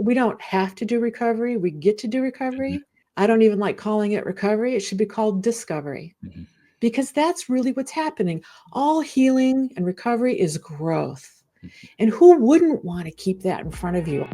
we don't have to do recovery. We get to do recovery. I don't even like calling it recovery. It should be called discovery, Mhm. because that's really what's happening. All healing and recovery is growth. And who wouldn't want to keep that in front of you?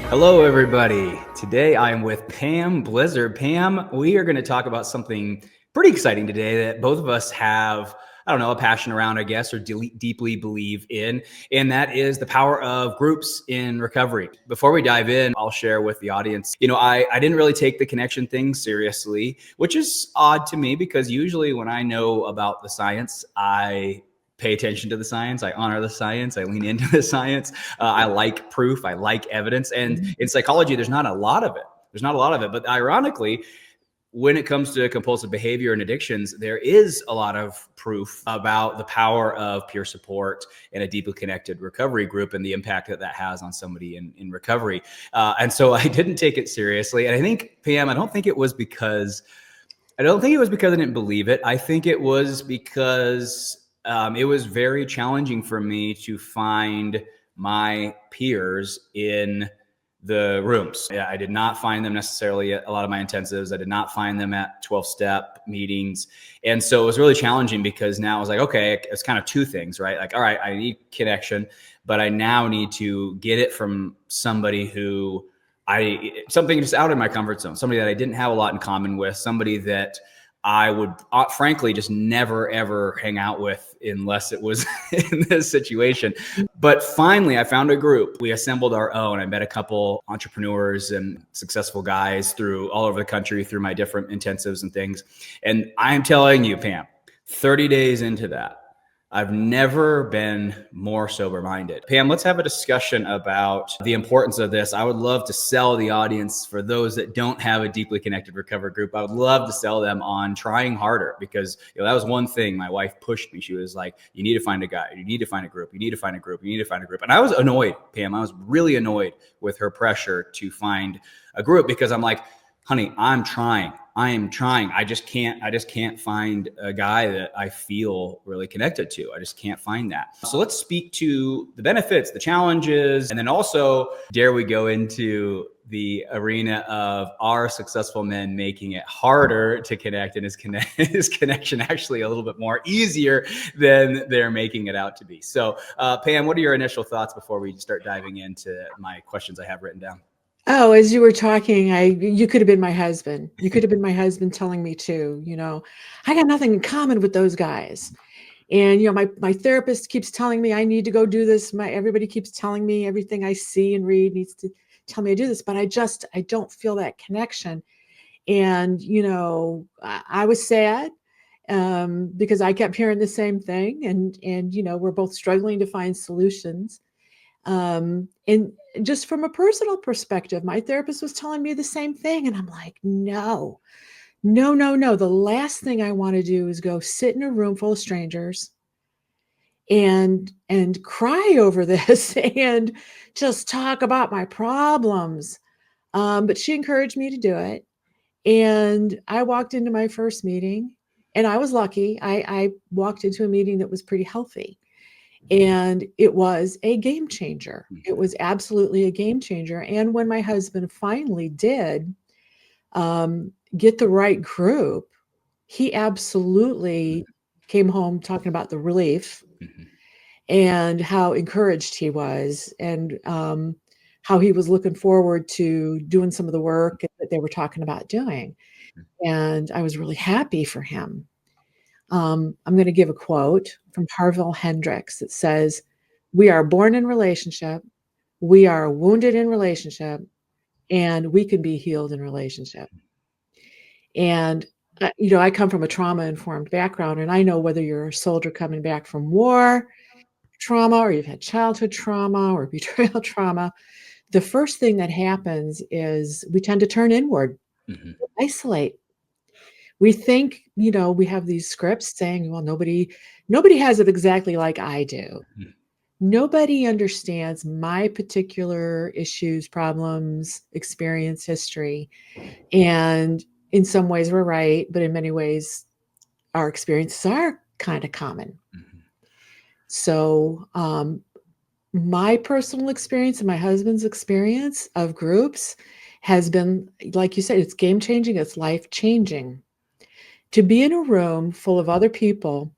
Hello, everybody. Today I am with Pam Blizzard. Pam, we are going to talk about something pretty exciting today that both of us have, I don't know, a passion around, I guess, or deeply believe in, and that is the power of groups in recovery. Before we dive in, I'll share with the audience, I didn't really take the connection thing seriously, which is odd to me because usually when I know about the science, I pay attention to the science. I honor the science. I lean into the science. I like proof. I like evidence. And in psychology, there's not a lot of it. But ironically, when it comes to compulsive behavior and addictions, there is a lot of proof about the power of peer support and a deeply connected recovery group and the impact that that has on somebody in recovery. And so I didn't take it seriously. And I think, Pam, I don't think it was because I didn't believe it. I think it was because it was very challenging for me to find my peers in the rooms. Yeah, I did not find them necessarily at a lot of my intensives. I did not find them at 12-step meetings. And so it was really challenging because now I was like, okay, it's kind of two things, right? Like, all right, I need connection, but I now need to get it from somebody who something just out of my comfort zone, somebody that I didn't have a lot in common with, somebody that I would frankly just never, ever hang out with unless it was in this situation. But finally, I found a group. We assembled our own. I met a couple entrepreneurs and successful guys through all over the country through my different intensives and things. And I'm telling you, Pam, 30 days into that, I've never been more sober-minded. Pam, let's have a discussion about the importance of this. I would love to sell the audience, for those that don't have a deeply connected recovery group, I would love to sell them on trying harder, because that was one thing my wife pushed me. She was like, you need to find a guy, you need to find a group, you need to find a group, you need to find a group. And I was annoyed, Pam. I was really annoyed with her pressure to find a group, because I'm like, honey, I am trying. I just can't find a guy that I feel really connected to. I just can't find that. So let's speak to the benefits, the challenges, and then also, dare we go into the arena of our successful men making it harder to connect, and his connection actually a little bit more easier than they're making it out to be. So Pam, what are your initial thoughts before we start diving into my questions I have written down? Oh, as you were talking, you could have been my husband. You could have been my husband telling me too, I got nothing in common with those guys. And, my therapist keeps telling me I need to go do this. Everybody keeps telling me everything I see and read needs to tell me to do this, but I don't feel that connection. And, I was sad, because I kept hearing the same thing, and, we're both struggling to find solutions. And just from a personal perspective, my therapist was telling me the same thing. And I'm like, no. The last thing I want to do is go sit in a room full of strangers and cry over this and just talk about my problems. But she encouraged me to do it. And I walked into my first meeting, and I was lucky. I walked into a meeting that was pretty healthy. And it was a game changer. It was absolutely a game changer. And when my husband finally did get the right group, he absolutely came home talking about the relief and how encouraged he was, and how he was looking forward to doing some of the work that they were talking about doing. And I was really happy for him. I'm going to give a quote from Harville Hendricks that says, "We are born in relationship, we are wounded in relationship, and we can be healed in relationship." And, I come from a trauma-informed background, and I know whether you're a soldier coming back from war trauma, or you've had childhood trauma or betrayal trauma, the first thing that happens is we tend to turn inward, isolate. We think, we have these scripts saying, well, nobody has it exactly like I do. Nobody understands my particular issues, problems, experience, history. And in some ways we're right, but in many ways our experiences are kind of common. Mhm. So my personal experience and my husband's experience of groups has been, like you said, it's game changing, it's life changing. To be in a room full of other people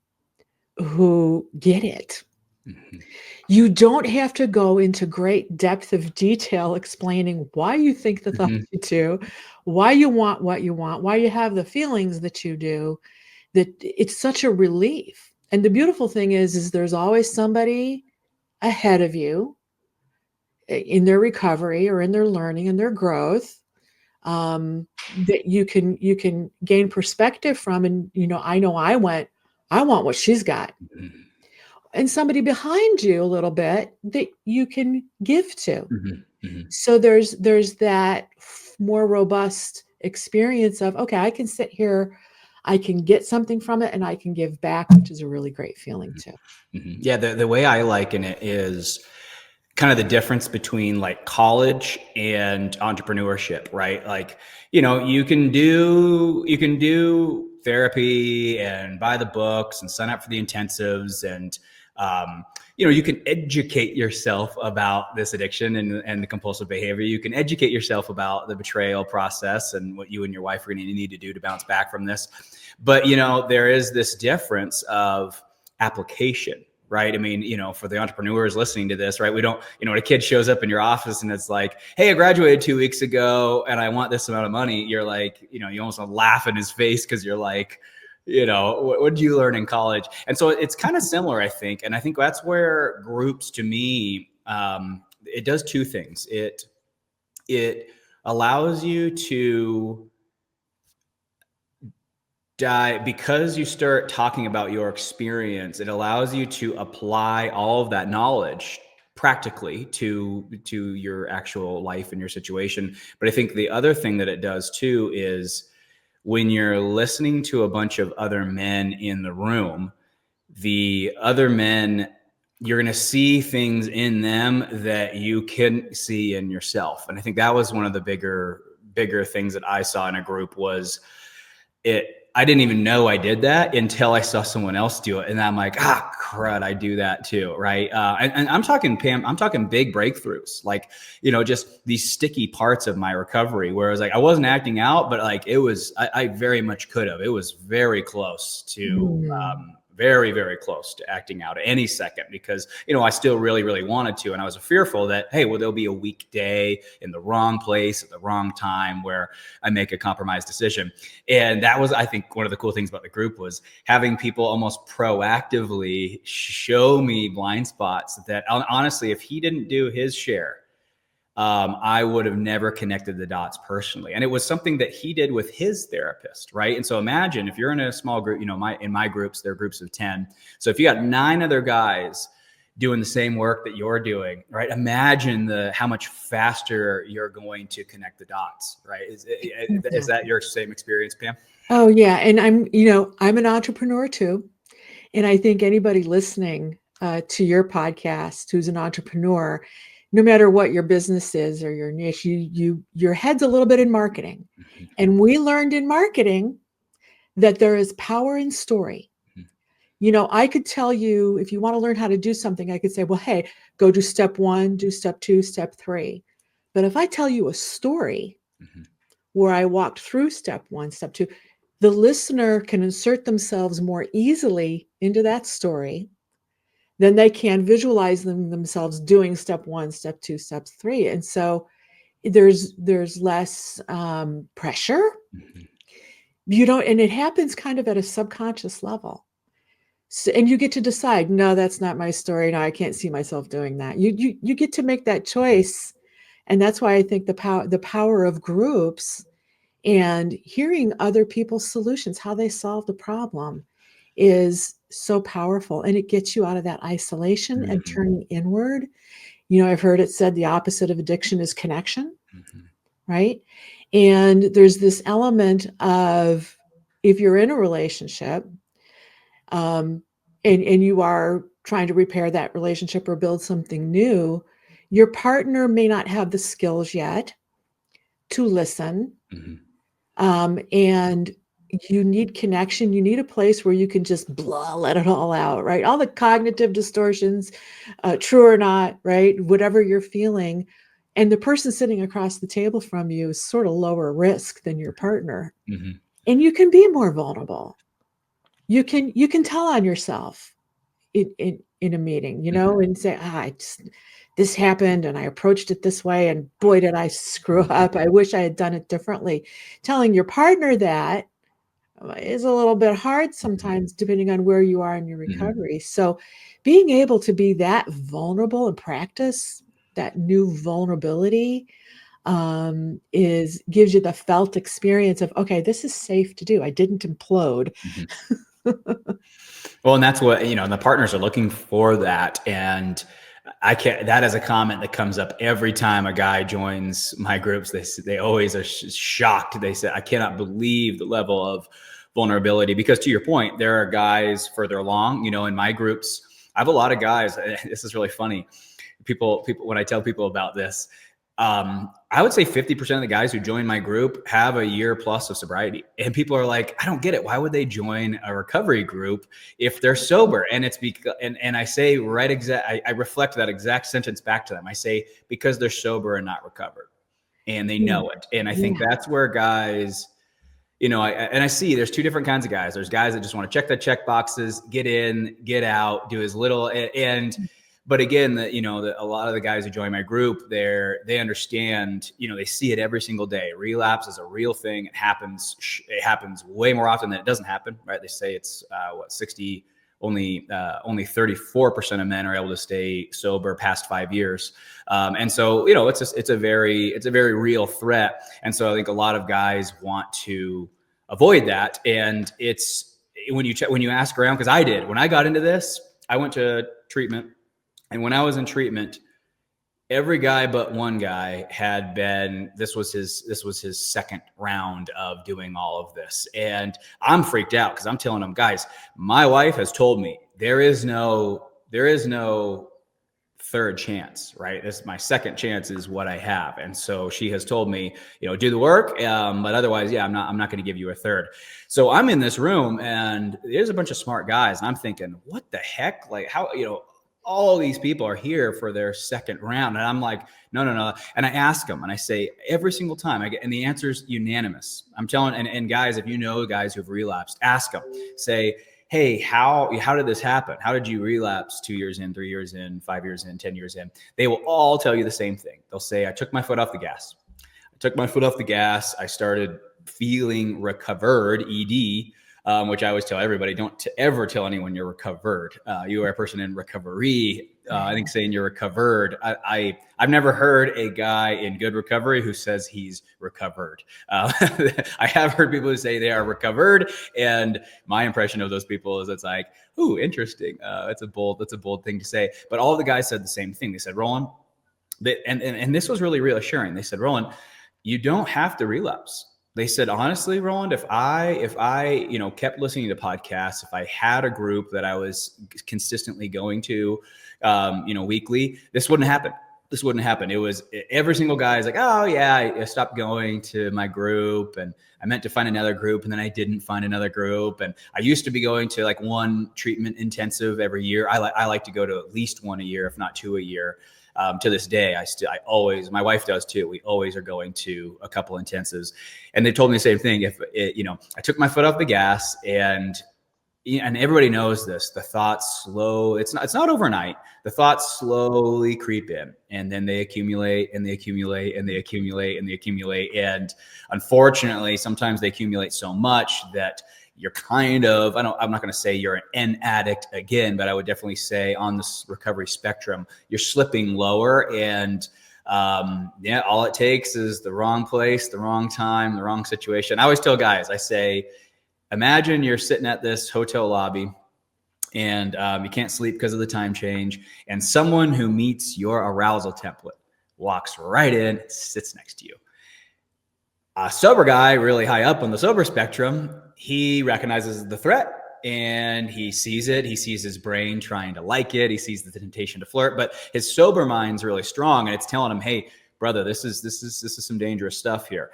who get it. Mhm. You don't have to go into great depth of detail explaining why you think the thoughts Mhm. you do, why you want what you want, why you have the feelings that you do, that it's such a relief. And the beautiful thing is there's always somebody ahead of you in their recovery or in their learning and their growth, that you can gain perspective from. And I know I want what she's got, Mhm. and somebody behind you a little bit that you can give to. Mhm. Mhm. So there's that more robust experience of, okay, I can sit here, I can get something from it, and I can give back, which is a really great feeling too. Mhm. Yeah, the way I liken it is kind of the difference between like college and entrepreneurship, right? Like, you can do therapy and buy the books and sign up for the intensives, and you can educate yourself about this addiction and the compulsive behavior. You can educate yourself about the betrayal process and what you and your wife are going to need to do to bounce back from this. But there is this difference of application, right? I mean, for the entrepreneurs listening to this, right? We don't, when a kid shows up in your office and it's like, hey, I graduated 2 weeks ago and I want this amount of money. You're like, you almost want to laugh in his face because you're like, what did you learn in college? And so it's kind of similar, I think. And I think that's where groups, to me, it does two things. It allows you to because you start talking about your experience. It allows you to apply all of that knowledge practically to your actual life and your situation. But I think the other thing that it does too is when you're listening to a bunch of other men in the room, the other men, you're going to see things in them that you couldn't see in yourself. And I think that was one of the bigger things that I saw in a group was I didn't even know I did that until I saw someone else do it. And I'm like, crud, I do that too. Right. And I'm talking, Pam, I'm talking big breakthroughs, like, just these sticky parts of my recovery where I was like, I wasn't acting out, but like I very much could have. It was very close to, Mm. very, very close to acting out at any second because, I still really, really wanted to. And I was fearful that, hey, well, there'll be a weak day in the wrong place at the wrong time where I make a compromised decision. And that was, I think, one of the cool things about the group was having people almost proactively show me blind spots that honestly, if he didn't do his share, I would have never connected the dots personally. And it was something that he did with his therapist, right? And so imagine if you're in a small group, in my groups, they're groups of 10. So if you got 9 other guys doing the same work that you're doing, right? Imagine how much faster you're going to connect the dots, right? Is that your same experience, Pam? Oh yeah, and I'm an entrepreneur too, and I think anybody listening to your podcast who's an entrepreneur, no matter what your business is or your niche, your head's a little bit in marketing, Mhm. and we learned in marketing that there is power in story. Mhm. I could tell you if you want to learn how to do something, I could say, well, hey, go do step 1, do step 2, step 3. But if I tell you a story Mhm. where I walked through step 1, step 2, the listener can insert themselves more easily into that story than they can visualize themselves doing step 1, step 2, step 3. And so there's less pressure. Mhm. And it happens kind of at a subconscious level. So, and you get to decide, no, that's not my story. No, I can't see myself doing that. You get to make that choice. And that's why I think the power of groups and hearing other people's solutions, how they solve the problem, is so powerful. And it gets you out of that isolation and Mhm. turning inward. I've heard it said the opposite of addiction is connection, Mhm. right? And there's this element of, if you're in a relationship, um, and you are trying to repair that relationship or build something new, your partner may not have the skills yet to listen, Mhm. And you need connection. You need a place where you can just let it all out, right? All the cognitive distortions, true or not, right? Whatever you're feeling. And the person sitting across the table from you is sort of lower risk than your partner. Mm-hmm. And you can be more vulnerable. You can tell on yourself in a meeting, Mm-hmm. and say, this happened and I approached it this way, and boy, did I screw up. I wish I had done it differently. Telling your partner that is a little bit hard sometimes, depending on where you are in your Mm-hmm. recovery. So being able to be that vulnerable and practice that new vulnerability is gives you the felt experience of, okay, this is safe to do. I didn't implode. Mm-hmm. Well, and that's what, and the partners are looking for that. And that is a comment that comes up every time a guy joins my groups. They always are shocked. They say, I cannot believe the level of vulnerability, because to your point, there are guys further along, in my groups. I have a lot of guys. This is really funny. People, when I tell people about this, I would say 50% of the guys who join my group have a year plus of sobriety. And people are like, I don't get it. Why would they join a recovery group if they're sober? And it's because, and I say, I reflect that exact sentence back to them. I say, because they're sober and not recovered, and they know it. And I think Yeah. that's where guys, I see there's two different kinds of guys. There's guys that just want to check the check boxes, get in, get out, do as little. But again, a lot of the guys who join my group, they understand, they see it every single day. Relapse is a real thing. It happens way more often than it doesn't happen, right? They say it's 60, only 34% of men are able to stay sober past 5 years. And so, it's a very real threat. And so I think a lot of guys want to avoid that. And it's when you ask around, because I did, when I got into this, I went to treatment. And when I was in treatment, every guy but one guy had been, this was his second round of doing all of this. And I'm freaked out because I'm telling them, guys, my wife has told me there is no third chance, right? This my second chance is what I have. And so she has told me, do the work. But otherwise, I'm not going to give you a third. So I'm in this room and there's a bunch of smart guys. And I'm thinking, what the heck? Like how, all these people are here for their second round. And I'm like, no. And I ask them and I say every single time and the answer is unanimous. I'm telling, and guys, if you know guys who've relapsed, ask them, say, hey, how did this happen? How did you relapse 2 years in, 3 years in, 5 years in, 10 years in? They will all tell you the same thing. They'll say, I took my foot off the gas. I started feeling recovered, ED, which I always tell everybody, don't ever tell anyone you're recovered. You are a person in recovery. I think saying you're recovered, I've never heard a guy in good recovery who says he's recovered. I have heard people who say they are recovered. And my impression of those people is it's like, ooh, interesting. That's a bold thing to say. But all the guys said the same thing. They said, Roland, and this was really reassuring. They said, Roland, you don't have to relapse. They said, honestly, Roland, if I kept listening to podcasts, if I had a group that I was consistently going to, weekly, this wouldn't happen. It was every single guy is like, oh yeah, I stopped going to my group and I meant to find another group and then I didn't find another group. And I used to be going to like one treatment intensive every year. I like to go to at least one a year, if not two a year. To this day, I always, my wife does too. We always are going to a couple intensives, and they told me the same thing. If I took my foot off the gas, and everybody knows this, the thoughts it's not overnight. The thoughts slowly creep in, and then they accumulate and they accumulate and they accumulate and they accumulate. And unfortunately, sometimes they accumulate so much that you're kind of, I'm not going to say you're an addict again, but I would definitely say on this recovery spectrum, you're slipping lower. And all it takes is the wrong place, the wrong time, the wrong situation. I always tell guys, I say, imagine you're sitting at this hotel lobby and you can't sleep because of the time change. And someone who meets your arousal template walks right in, sits next to you. A sober guy, really high up on the sober spectrum, he recognizes the threat and he sees it. He sees his brain trying to like it. He sees the temptation to flirt, but his sober mind's really strong and it's telling him, hey, brother, this is some dangerous stuff here.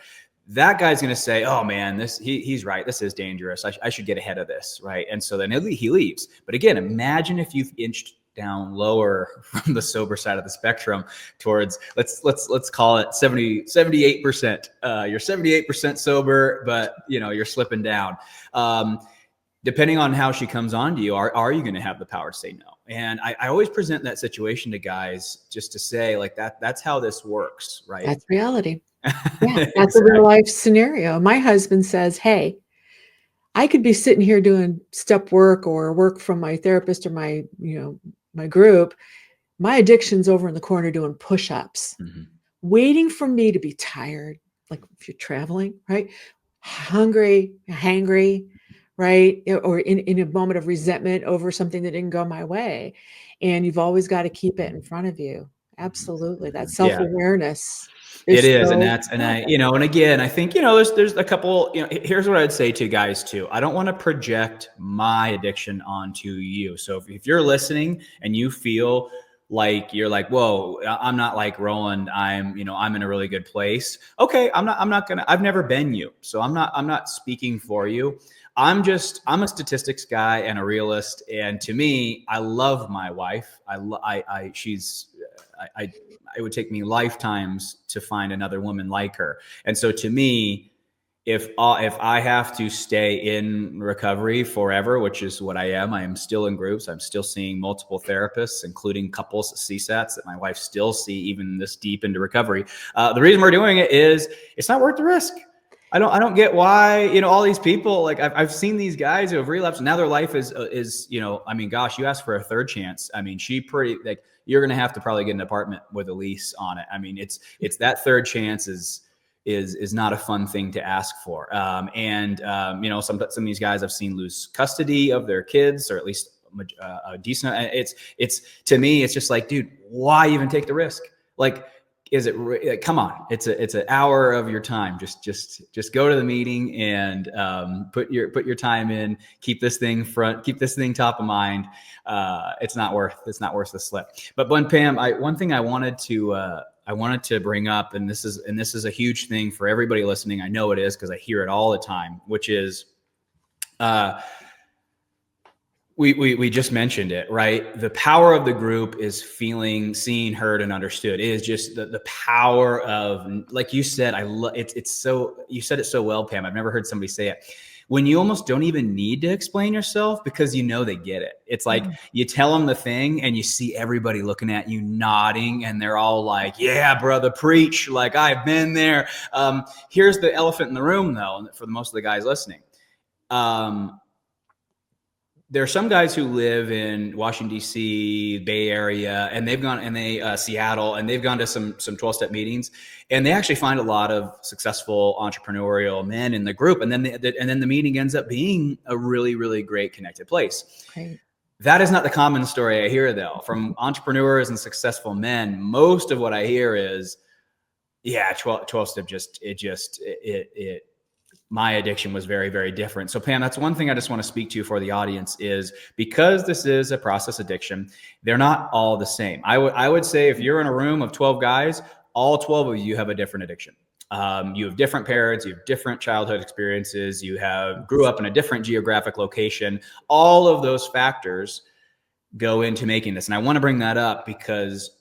that guy's going to say, oh man, he's right. This is dangerous. I should get ahead of this. Right. And so then he leaves. But again, imagine if you've inched down lower from the sober side of the spectrum towards, let's call it 78%. You're 78% sober, but you're slipping down. Depending on how she comes on to you, are you going to have the power to say no? And I always present that situation to guys just to say, like, that's how this works, right? That's reality. Yeah, that's a real life scenario. My husband says, hey, I could be sitting here doing step work or work from my therapist or my group. My addiction's over in the corner doing push-ups, waiting for me to be tired. Like if you're traveling, right? Hungry, hangry, right? Or in a moment of resentment over something that didn't go my way. And you've always got to keep it in front of you. Absolutely. That self-awareness. It is. And again, I think, there's a couple, here's what I'd say to guys too. I don't want to project my addiction onto you. So if you're listening and you feel like you're like, whoa, I'm not like Roland. I'm in a really good place. Okay. I've never been you. So I'm not speaking for you. I'm a statistics guy and a realist. And to me, I love my wife. It would take me lifetimes to find another woman like her. And so to me, if I have to stay in recovery forever, which is what I am still in groups. I'm still seeing multiple therapists, including couples CSATs that my wife still see even this deep into recovery. The reason we're doing it is it's not worth the risk. I don't get why, all these people, like I've seen these guys who have relapsed and now their life is, gosh, you asked for a third chance. I mean, you're going to have to probably get an apartment with a lease on it. I mean, it's that third chance is not a fun thing to ask for. Some of these guys I've seen lose custody of their kids, or at least a decent, it's to me, it's just like, dude, why even take the risk? Like, come on, it's an hour of your time. Just go to the meeting and put your time in, keep this thing top of mind. It's not worth the slip. But Pam, one thing I wanted to bring up, and this is a huge thing for everybody listening. I know it is because I hear it all the time, which is, we just mentioned it, right? The power of the group is feeling seen, heard, and understood. It is just the power of, like you said, you said it so well, Pam. I've never heard somebody say it. When you almost don't even need to explain yourself because they get it. It's like you tell them the thing and you see everybody looking at you nodding and they're all like, yeah, brother, preach. Like, I've been there. Here's the elephant in the room though, for most of the guys listening. There are some guys who live in Washington, D.C., Bay Area, and they've gone Seattle, and they've gone to some 12-step meetings, and they actually find a lot of successful entrepreneurial men in the group, and then the meeting ends up being a really, really great connected place. Right. That is not the common story I hear though from entrepreneurs and successful men. Most of what I hear is, 12-step my addiction was very, very different. So Pam, that's one thing I just want to speak to for the audience is because this is a process addiction, they're not all the same. I would say if you're in a room of 12 guys, all 12 of you have a different addiction. You have different parents, you have different childhood experiences, grew up in a different geographic location. All of those factors go into making this. And I want to bring that up because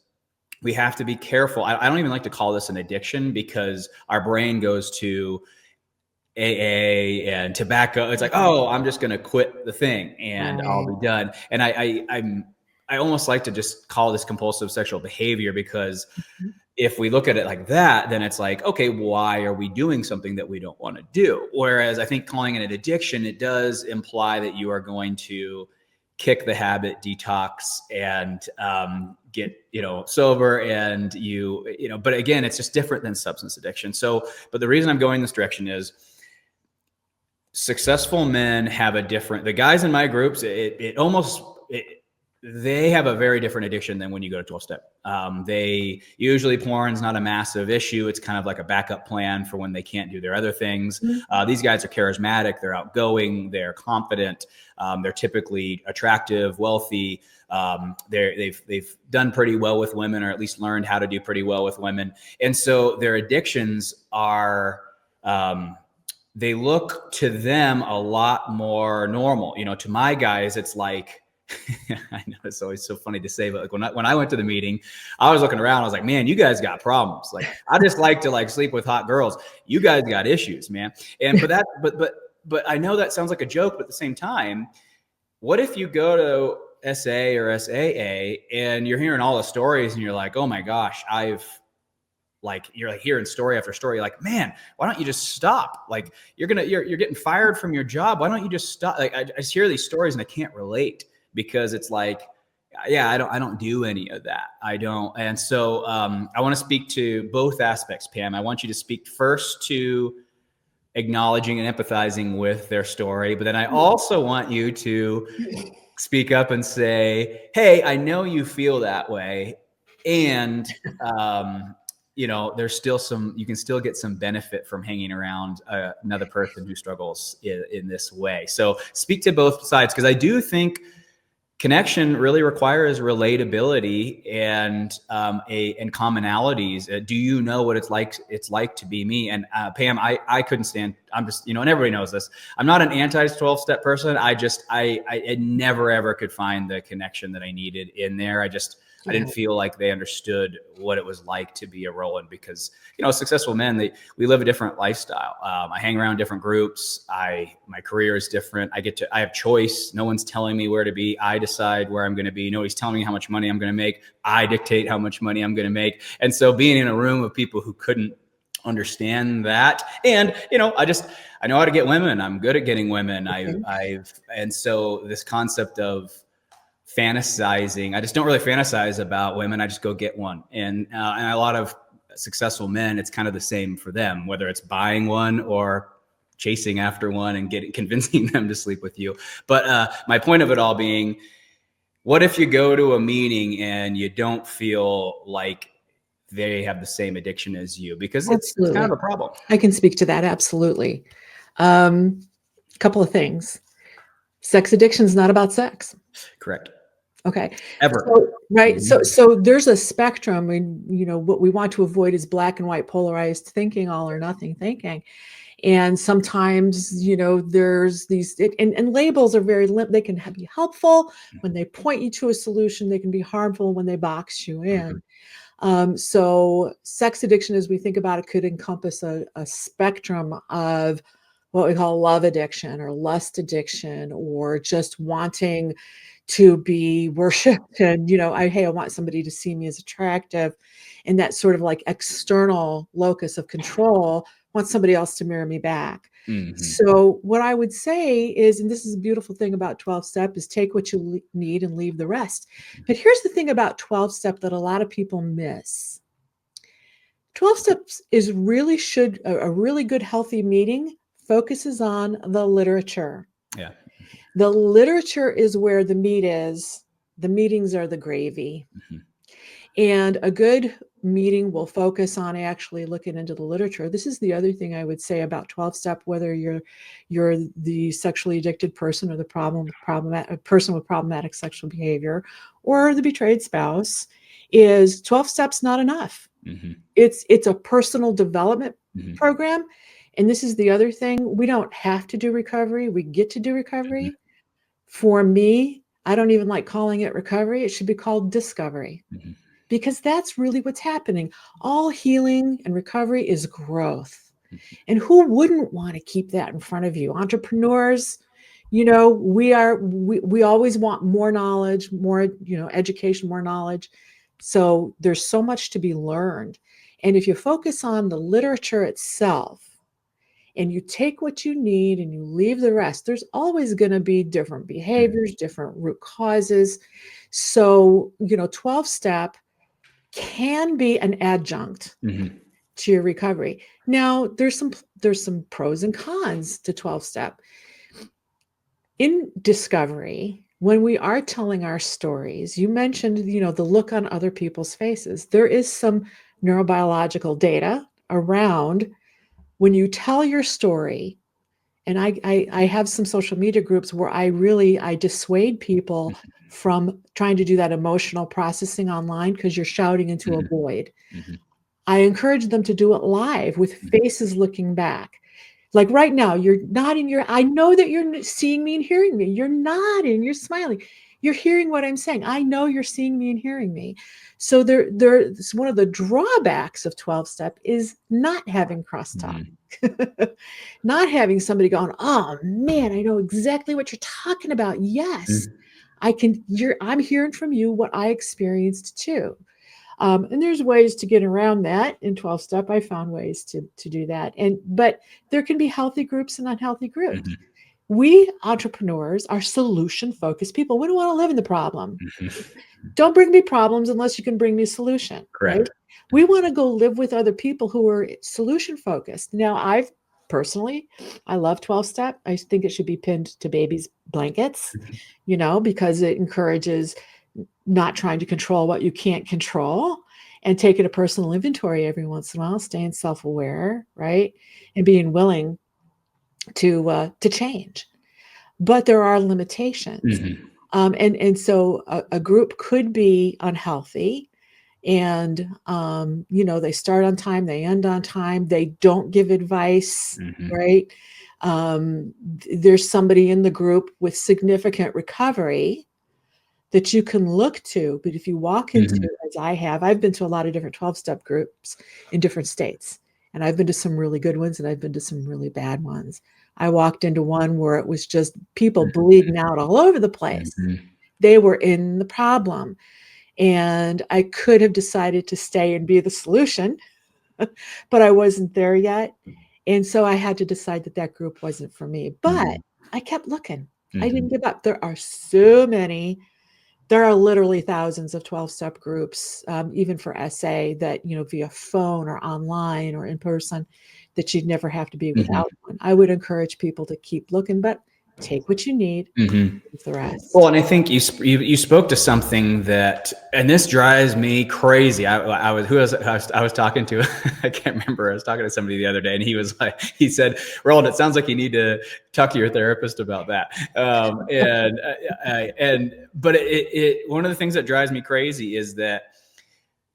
we have to be careful. I don't even like to call this an addiction because our brain goes to AA and tobacco. It's like, oh, I'm just going to quit the thing and I'll be done. And I almost like to just call this compulsive sexual behavior because if we look at it like that, then it's like, okay, why are we doing something that we don't want to do? Whereas I think calling it an addiction, it does imply that you are going to kick the habit, detox, and get sober, and but again, it's just different than substance addiction. So, but the reason I'm going this direction is successful men have the guys in my groups, they have a very different addiction than when you go to 12-step. They usually, porn's not a massive issue. It's kind of like a backup plan for when they can't do their other things. These guys are charismatic. They're outgoing. They're confident. They're typically attractive, wealthy. They've done pretty well with women, or at least learned how to do pretty well with women. And so their addictions are they look to them a lot more normal. You know, to my guys, it's like, I know it's always so funny to say, but like when I went to the meeting, I was looking around, I was like, man, you guys got problems. Like, I just like to like sleep with hot girls. You guys got issues, man. And but I know that sounds like a joke, but at the same time, what if you go to SA or SAA and you're hearing all the stories and you're like, oh my gosh, you're like hearing story after story. You're like, man, why don't you just stop? Like you're getting fired from your job. Why don't you just stop? Like I just hear these stories and I can't relate because it's like, yeah, I don't do any of that. I don't. And so I want to speak to both aspects, Pam. I want you to speak first to acknowledging and empathizing with their story, but then I also want you to speak up and say, hey, I know you feel that way. And, you know, there's still you can still get some benefit from hanging around another person who struggles in this way. So speak to both sides, because I do think connection really requires relatability and commonalities. Do you know what it's like to be me? And Pam, I couldn't stand. I'm just, you know, and everybody knows this. I'm not an anti 12-step person. I never ever could find the connection that I needed in there. I didn't feel like they understood what it was like to be a Roland, because, you know, successful men, we live a different lifestyle. I hang around different groups. My career is different. I have choice. No one's telling me where to be. I decide where I'm going to be. Nobody's telling me how much money I'm going to make. I dictate how much money I'm going to make. And so being in a room of people who couldn't understand that, and, you know, I know how to get women. I'm good at getting women. And so this concept of fantasizing, I just don't really fantasize about women. I just go get one. And a lot of successful men, it's kind of the same for them, whether it's buying one or chasing after one and convincing them to sleep with you. But my point of it all being, what if you go to a meeting and you don't feel like they have the same addiction as you? Because it's kind of a problem. I can speak to that. Absolutely. Couple of things. Sex addiction is not about sex. Correct. Okay. Ever. So, right. Mm-hmm. So there's a spectrum, and, you know, what we want to avoid is black and white polarized thinking, all or nothing thinking. And sometimes, you know, there's these, and labels are they can be helpful when they point you to a solution. They can be harmful when they box you in. Mm-hmm. So sex addiction, as we think about it, could encompass a spectrum of what we call love addiction or lust addiction, or just wanting to be worshipped. And, you know, I want somebody to see me as attractive, and that sort of like external locus of control, want somebody else to mirror me back. Mm-hmm. So what I would say is, and this is a beautiful thing about 12-step, is take what you need and leave the rest. But here's the thing about 12-step that a lot of people miss. 12 steps is a really good, healthy meeting focuses on the literature. Yeah. The literature is where the meat is. The meetings are the gravy. Mm-hmm. And a good meeting will focus on actually looking into the literature. This is the other thing I would say about 12-step, whether you're the sexually addicted person or the person with problematic sexual behavior, or the betrayed spouse, is 12 steps not enough. Mm-hmm. It's a personal development program. And this is the other thing. We don't have to do recovery. We get to do recovery. Mm-hmm. For me, I don't even like calling it recovery. It should be called discovery, because that's really what's happening. All healing and recovery is growth. And who wouldn't want to keep that in front of you? Entrepreneurs, you know, we always want more knowledge, more, you know, education, more knowledge. So there's so much to be learned. And if you focus on the literature itself, and you take what you need and you leave the rest, there's always going to be different behaviors, different root causes. So, you know, 12-step can be an adjunct to your recovery. Now, there's some pros and cons to 12-step. In discovery, when we are telling our stories, you mentioned, you know, the look on other people's faces. There is some neurobiological data around when you tell your story, and I have some social media groups where I dissuade people from trying to do that emotional processing online, because you're shouting into a void. I encourage them to do it live with faces looking back. Like right now, you're nodding I know that you're seeing me and hearing me. You're nodding, you're smiling. You're hearing what I'm saying. I know you're seeing me and hearing me. So there's one of the drawbacks of 12-step is not having crosstalk. Not having somebody going, oh man, I know exactly what you're talking about. Yes, I'm hearing from you what I experienced too. And there's ways to get around that in 12-step. I found ways to do that. But there can be healthy groups and unhealthy groups. We entrepreneurs are solution-focused people. We don't want to live in the problem. Don't bring me problems unless you can bring me a solution. Correct. Right? We want to go live with other people who are solution-focused. Now, I love 12-step. I think it should be pinned to babies' blankets, because it encourages not trying to control what you can't control and taking a personal inventory every once in a while, staying self-aware, right? And being willing to change. But there are limitations. And so a group could be unhealthy and, they start on time, they end on time, they don't give advice, right? There's somebody in the group with significant recovery that you can look to. But if you walk into, as I've been to a lot of different 12-step groups in different states, and I've been to some really good ones and I've been to some really bad ones. I walked into one where it was just people bleeding out all over the place. They were in the problem. And I could have decided to stay and be the solution, but I wasn't there yet. And so I had to decide that group wasn't for me. But I kept looking. I didn't give up. There are so many. There are literally thousands of 12-step groups, even for SA that, via phone or online or in person, that you'd never have to be without one. I would encourage people to keep looking, but take what you need, leave the rest. Well, and I think you spoke to something that, and this drives me crazy. I was talking to, I can't remember. I was talking to somebody the other day, and he said, Roland, it sounds like you need to talk to your therapist about that. But one of the things that drives me crazy is that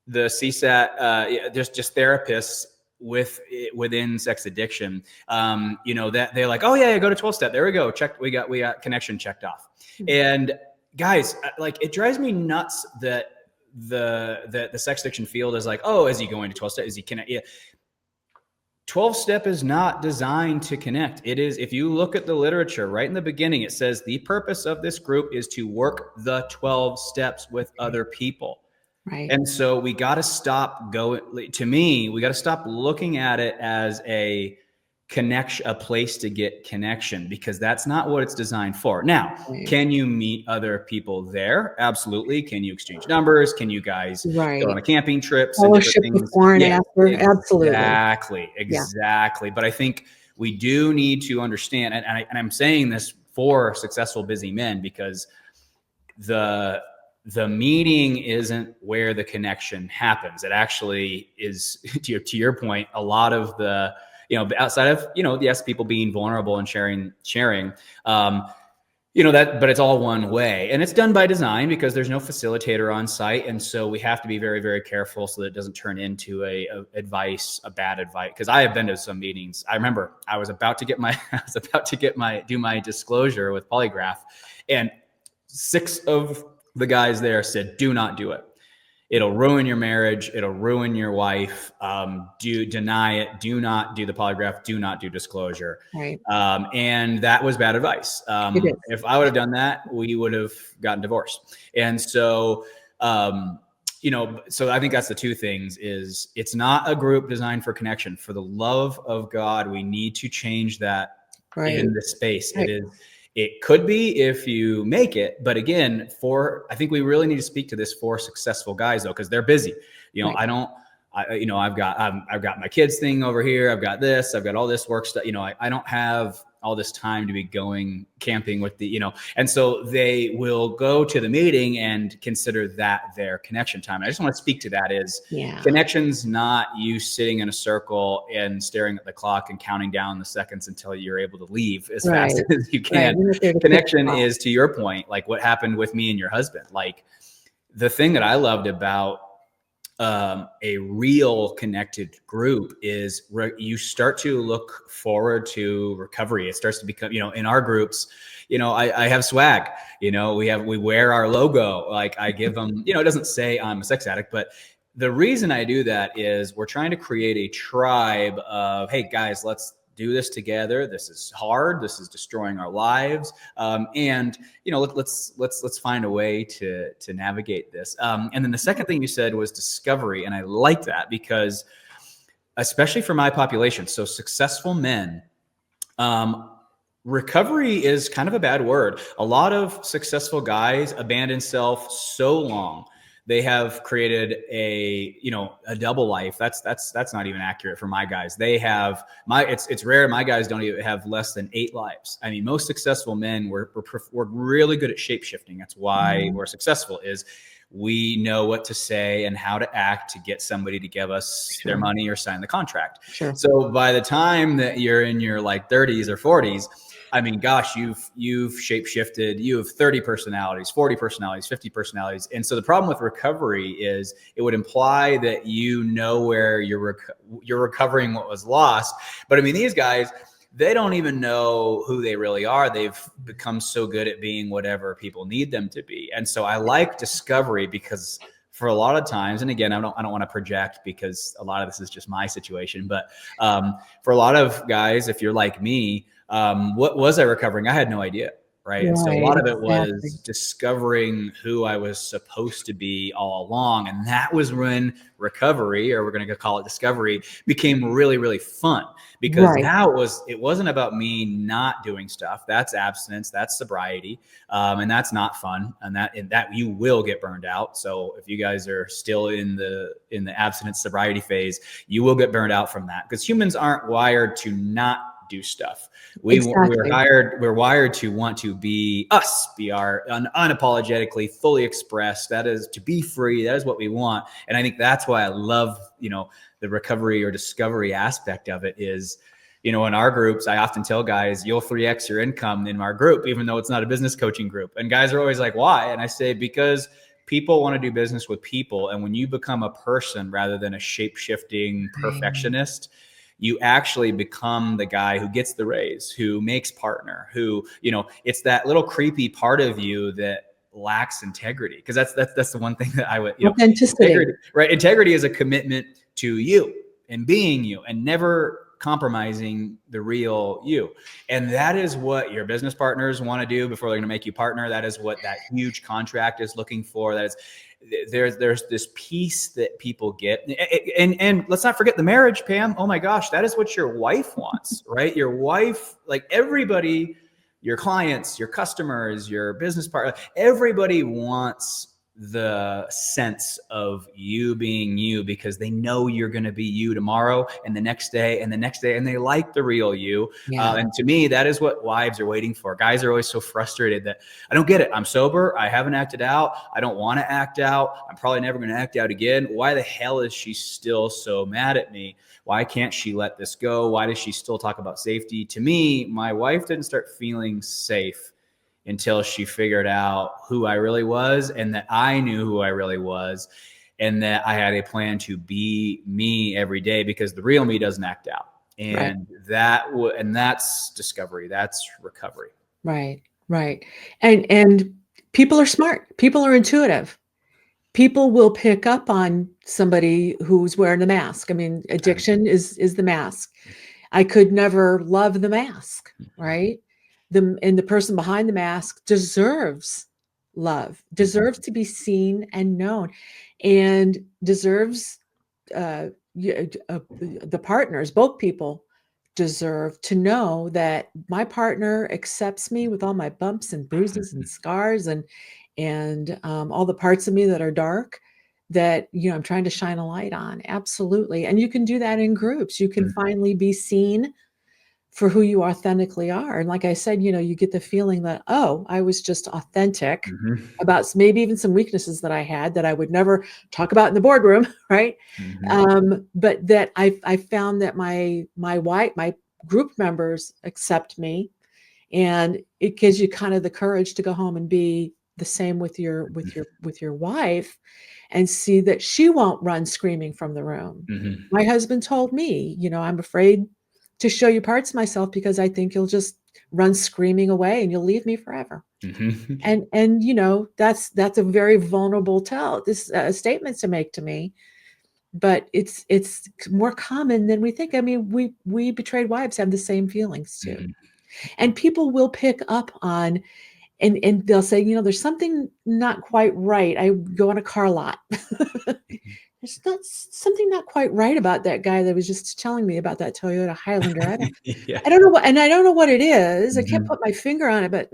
the CSAT, there's just therapists within sex addiction, that they're like, oh yeah, go to 12-step. There we go. We got connection checked off. And guys, like, it drives me nuts that the sex addiction field is like, oh, is he going to 12-step? Is he connect? Yeah. 12-step is not designed to connect. It is, if you look at the literature right in the beginning, it says the purpose of this group is to work the 12 steps with other people. Right. And so we got to stop we got to stop looking at it as a place to get connection, because that's not what it's designed for. Now, can you meet other people there? Absolutely. Can you exchange numbers? Can you guys go on a camping trip? Fellowship before and after? Absolutely. Exactly. But I think we do need to understand, and I'm saying this for successful, busy men, because the meeting isn't where the connection happens. It actually is, to your point, a lot of the, outside of, yes, people being vulnerable and sharing, but it's all one way, and it's done by design because there's no facilitator on site. And so we have to be very, very careful so that it doesn't turn into a bad advice. Cause I have been to some meetings. I remember I was about to do my disclosure with polygraph, and 6 of the guys there said, do not do it. It'll ruin your marriage. It'll ruin your wife. Deny it. Do not do the polygraph. Do not do disclosure. Right. And that was bad advice. If I would have done that, we would have gotten divorced. And so, so I think that's the two things. Is it's not a group designed for connection. For the love of God, we need to change that in this space. Right. It could be if you make it, but again, I think we really need to speak to this for successful guys though, because they're busy. I've got my kids thing over here. I've got all this work stuff. I don't have all this time to be going camping with and so they will go to the meeting and consider that their connection time. And I just want to speak to that connection's not you sitting in a circle and staring at the clock and counting down the seconds until you're able to leave as fast as you can. Connection is, to your point, like what happened with me and your husband. Like, the thing that I loved about a real connected group is you start to look forward to recovery. It starts to become, in our groups, I have swag, we wear our logo. Like I give them, it doesn't say I'm a sex addict, but the reason I do that is we're trying to create a tribe of, hey guys, let's do this together. This is hard. This is destroying our lives. And let's find a way to navigate this. And then the second thing you said was discovery. And I like that because especially for my population, so successful men, recovery is kind of a bad word. A lot of successful guys abandon self so long. They have created a double life. That's not even accurate for my guys. They have it's rare. My guys don't even have less than 8 lives. I mean, most successful men, we're really good at shape shifting. That's why we're successful, is we know what to say and how to act to get somebody to give us their money or sign the contract. So by the time that you're in your like 30s or 40s, I mean, gosh, you've shape shifted. You have 30 personalities, 40 personalities, 50 personalities. And so the problem with recovery is it would imply that where you're recovering what was lost. But I mean, these guys, they don't even know who they really are. They've become so good at being whatever people need them to be. And so I like discovery because for a lot of times, and again, I don't want to project because a lot of this is just my situation, but for a lot of guys, if you're like me, what was I recovering? I had no idea. Right. And so a lot of it was discovering who I was supposed to be all along. And that was when recovery, or we're going to call it discovery, became really, really fun, because now it wasn't about me not doing stuff. That's abstinence, that's sobriety. And that's not fun. And that you will get burned out. So if you guys are still in the abstinence sobriety phase, you will get burned out from that, because humans aren't wired to not do stuff. We're wired to want to be us, be our unapologetically fully expressed. That is to be free. That is what we want. And I think that's why I love, the recovery or discovery aspect of it is, in our groups, I often tell guys, you'll 3x your income in our group, even though it's not a business coaching group. And guys are always like, why? And I say, because people want to do business with people. And when you become a person rather than a shape-shifting perfectionist, you actually become the guy who gets the raise, who makes partner, who, it's that little creepy part of you that lacks integrity. Because that's the one thing that I would, authenticity. Integrity is a commitment to you and being you and never compromising the real you. And that is what your business partners want to do before they're going to make you partner. That is what that huge contract is looking for. That is, there's this piece that people get. And let's not forget the marriage, Pam. Oh my gosh, that is what your wife wants, right? Your wife, like everybody, your clients, your customers, your business partner, everybody wants the sense of you being you, because they know you're going to be you tomorrow and the next day and the next day, and they like the real you. And to me, that is what wives are waiting for. Guys are always so frustrated that I don't get it. I'm sober. I haven't acted out. I don't want to act out. I'm probably never going to act out again. Why the hell is she still so mad at me? Why can't she let this go? Why does she still talk about safety? To me, my wife didn't start feeling safe until she figured out who I really was, and that I knew who I really was, and that I had a plan to be me every day, because the real me doesn't act out. And that's discovery. That's recovery. Right. And people are smart. People are intuitive. People will pick up on somebody who's wearing the mask. I mean, addiction is the mask. I could never love the mask, right? And the person behind the mask deserves love, deserves to be seen and known, and deserves the partners, both people deserve to know that my partner accepts me with all my bumps and bruises and scars and all the parts of me that are dark, that I'm trying to shine a light on. Absolutely. And you can do that in groups. You can finally be seen for who you authentically are. And like I said, you get the feeling that, oh, I was just authentic about maybe even some weaknesses that I had that I would never talk about in the boardroom. Right. But that I found that my group members accept me, and it gives you kind of the courage to go home and be the same with your wife, and see that she won't run screaming from the room. Mhm. My husband told me, I'm afraid to show you parts of myself because I think you'll just run screaming away and you'll leave me forever. Mhm. And that's a very vulnerable this statement to make to me, but it's more common than we think. I mean, we betrayed wives have the same feelings too. Mhm. And people will pick up on, and they'll say, there's something not quite right. I go on a car lot. There's not something not quite right about that guy that was just telling me about that Toyota Highlander. Yeah. I don't know what, and I don't know what it is. I can't Mhm. put my finger on it, but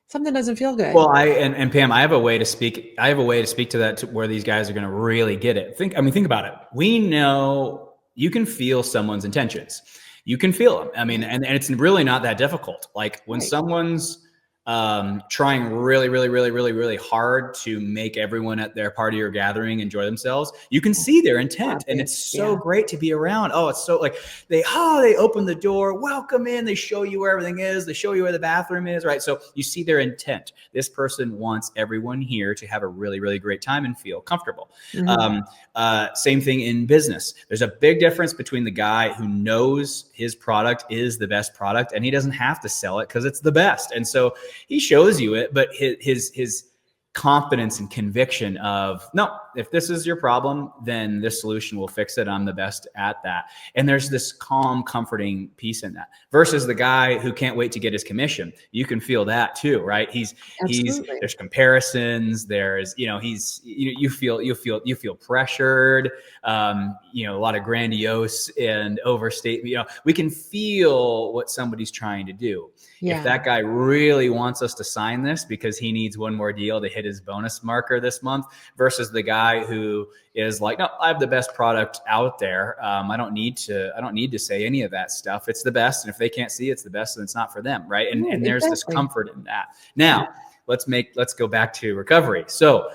something doesn't feel good. Well, and Pam, I have a way to speak. I have a way to speak to that, to where these guys are going to really get it. Think about it. We know you can feel someone's intentions. You can feel them. I mean, Right. and it's really not that difficult. Like when Right. someone's trying really, really, really, really, really hard to make everyone at their party or gathering enjoy themselves, you can see their intent, and it's Obvious. so Yeah. great to be around. Oh, it's so like they open the door, welcome in, they show you where everything is, they show you where the bathroom is, right? So you see their intent. This person wants everyone here to have a really, really great time and feel comfortable. Mhm. Um, Same thing in business. There's a big difference between the guy who knows his product is the best product and he doesn't have to sell it because it's the best. And so he shows you it, but his confidence and conviction of, no, if this is your problem, then this solution will fix it. I'm the best at that. And there's this calm, comforting peace in that, versus the guy who can't wait to get his commission. You can feel that too, right? Absolutely. There's comparisons. There's, you feel pressured. A lot of grandiose and overstate. We can feel what somebody's trying to do. If Yeah. that guy really wants us to sign this because he needs one more deal to hit his bonus marker this month, versus the guy who is like, no, I have the best product out there. I don't need to say any of that stuff. It's the best. And if they can't see it's the best, then it's not for them. Right. And, Right, and there's this exactly. comfort in that. Now let's go back to recovery. So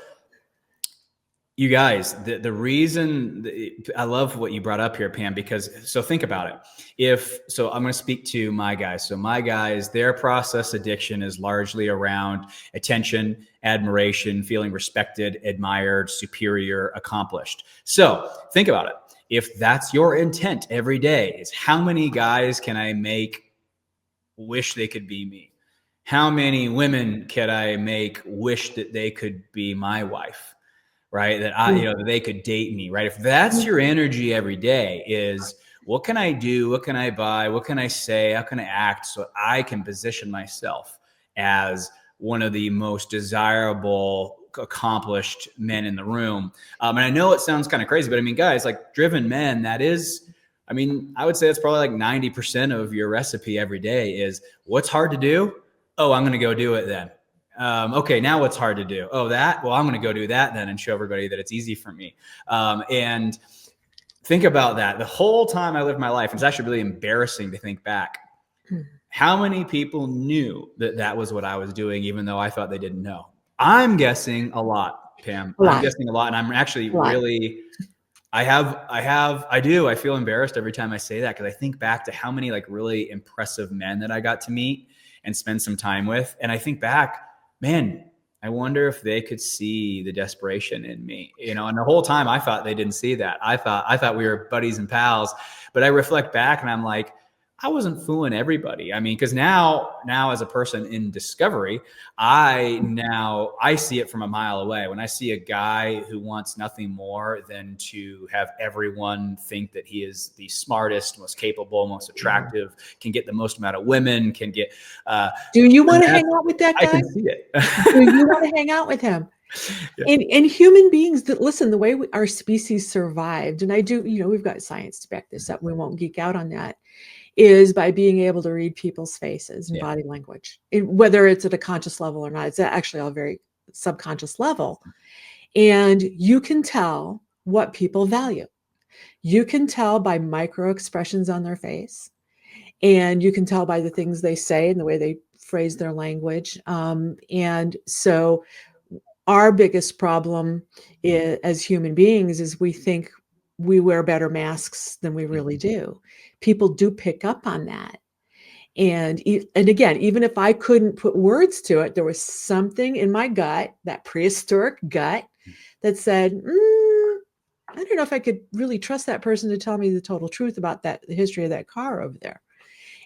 you guys, the reason I love what you brought up here, Pam, because so think about it. I'm going to speak to my guys. So my guys, their process addiction is largely around attention, admiration, feeling respected, admired, superior, accomplished. So think about it. If that's your intent every day, is how many guys can I make wish they could be me? How many women can I make wish that they could be my wife? Right? That they could date me, right? If that's your energy every day, is what can I do? What can I buy? What can I say? How can I act so I can position myself as one of the most desirable, accomplished men in the room? And I know it sounds kind of crazy, but I mean, guys, like driven men, I would say it's probably like 90% of your recipe every day is what's hard to do. Oh, I'm going to go do it then. Okay, now what's hard to do? Oh, that? Well, I'm going to go do that then and show everybody that it's easy for me. And think about that. The whole time I lived my life, it's actually really embarrassing to think back. How many people knew that that was what I was doing, even though I thought they didn't know? I'm guessing a lot, Pam. A I'm lot. guessing a lot. And I'm actually A lot. really, I feel embarrassed every time I say that, because I think back to how many like really impressive men that I got to meet and spend some time with. And I think back, man, I wonder if they could see the desperation in me, and the whole time I thought they didn't see that. I thought we were buddies and pals, but I reflect back and I'm like, I wasn't fooling everybody. I mean, because now as a person in discovery, I see it from a mile away. When I see a guy who wants nothing more than to have everyone think that he is the smartest, most capable, most attractive, can get the most amount of women, can get. Do you want to hang out with that I guy? can see it. Do you want to hang out with him? Yeah. And human beings that listen, the way our species survived, and I do, we've got science to back this up. We won't geek out on that. Is by being able to read people's faces and Yeah. body language, whether it's at a conscious level or not. It's actually a very subconscious level. And you can tell what people value. You can tell by micro expressions on their face, and you can tell by the things they say and the way they phrase their language. And so our biggest problem as human beings is we think we wear better masks than we really do. People do pick up on that. And again, even if I couldn't put words to it, there was something in my gut, that prehistoric gut, that said, I don't know if I could really trust that person to tell me the total truth about the history of that car over there.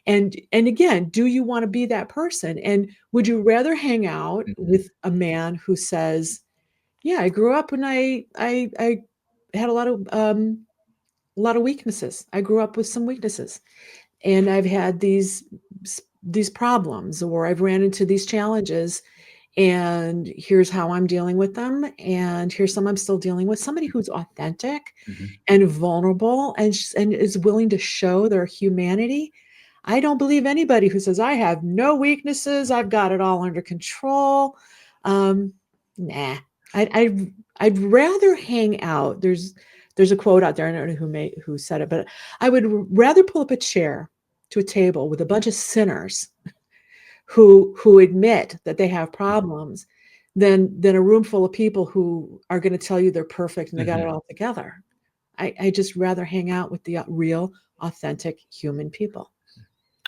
And again, do you want to be that person? And would you rather hang out Mhm. with a man who says, yeah, I grew up and I had a lot of weaknesses. I grew up with some weaknesses, and I've had these problems, or I've ran into these challenges, and here's how I'm dealing with them, and here's some I'm still dealing with. Somebody who's authentic Mhm. and vulnerable, and is willing to show their humanity. I don't believe anybody who says, I have no weaknesses, I've got it all under control. Um, nah. I'd rather hang out. There's a quote out there, I don't know who said it, but I would rather pull up a chair to a table with a bunch of sinners who admit that they have problems, than a room full of people who are going to tell you they're perfect and they got it Mhm. all together. I just rather hang out with the real, authentic human people.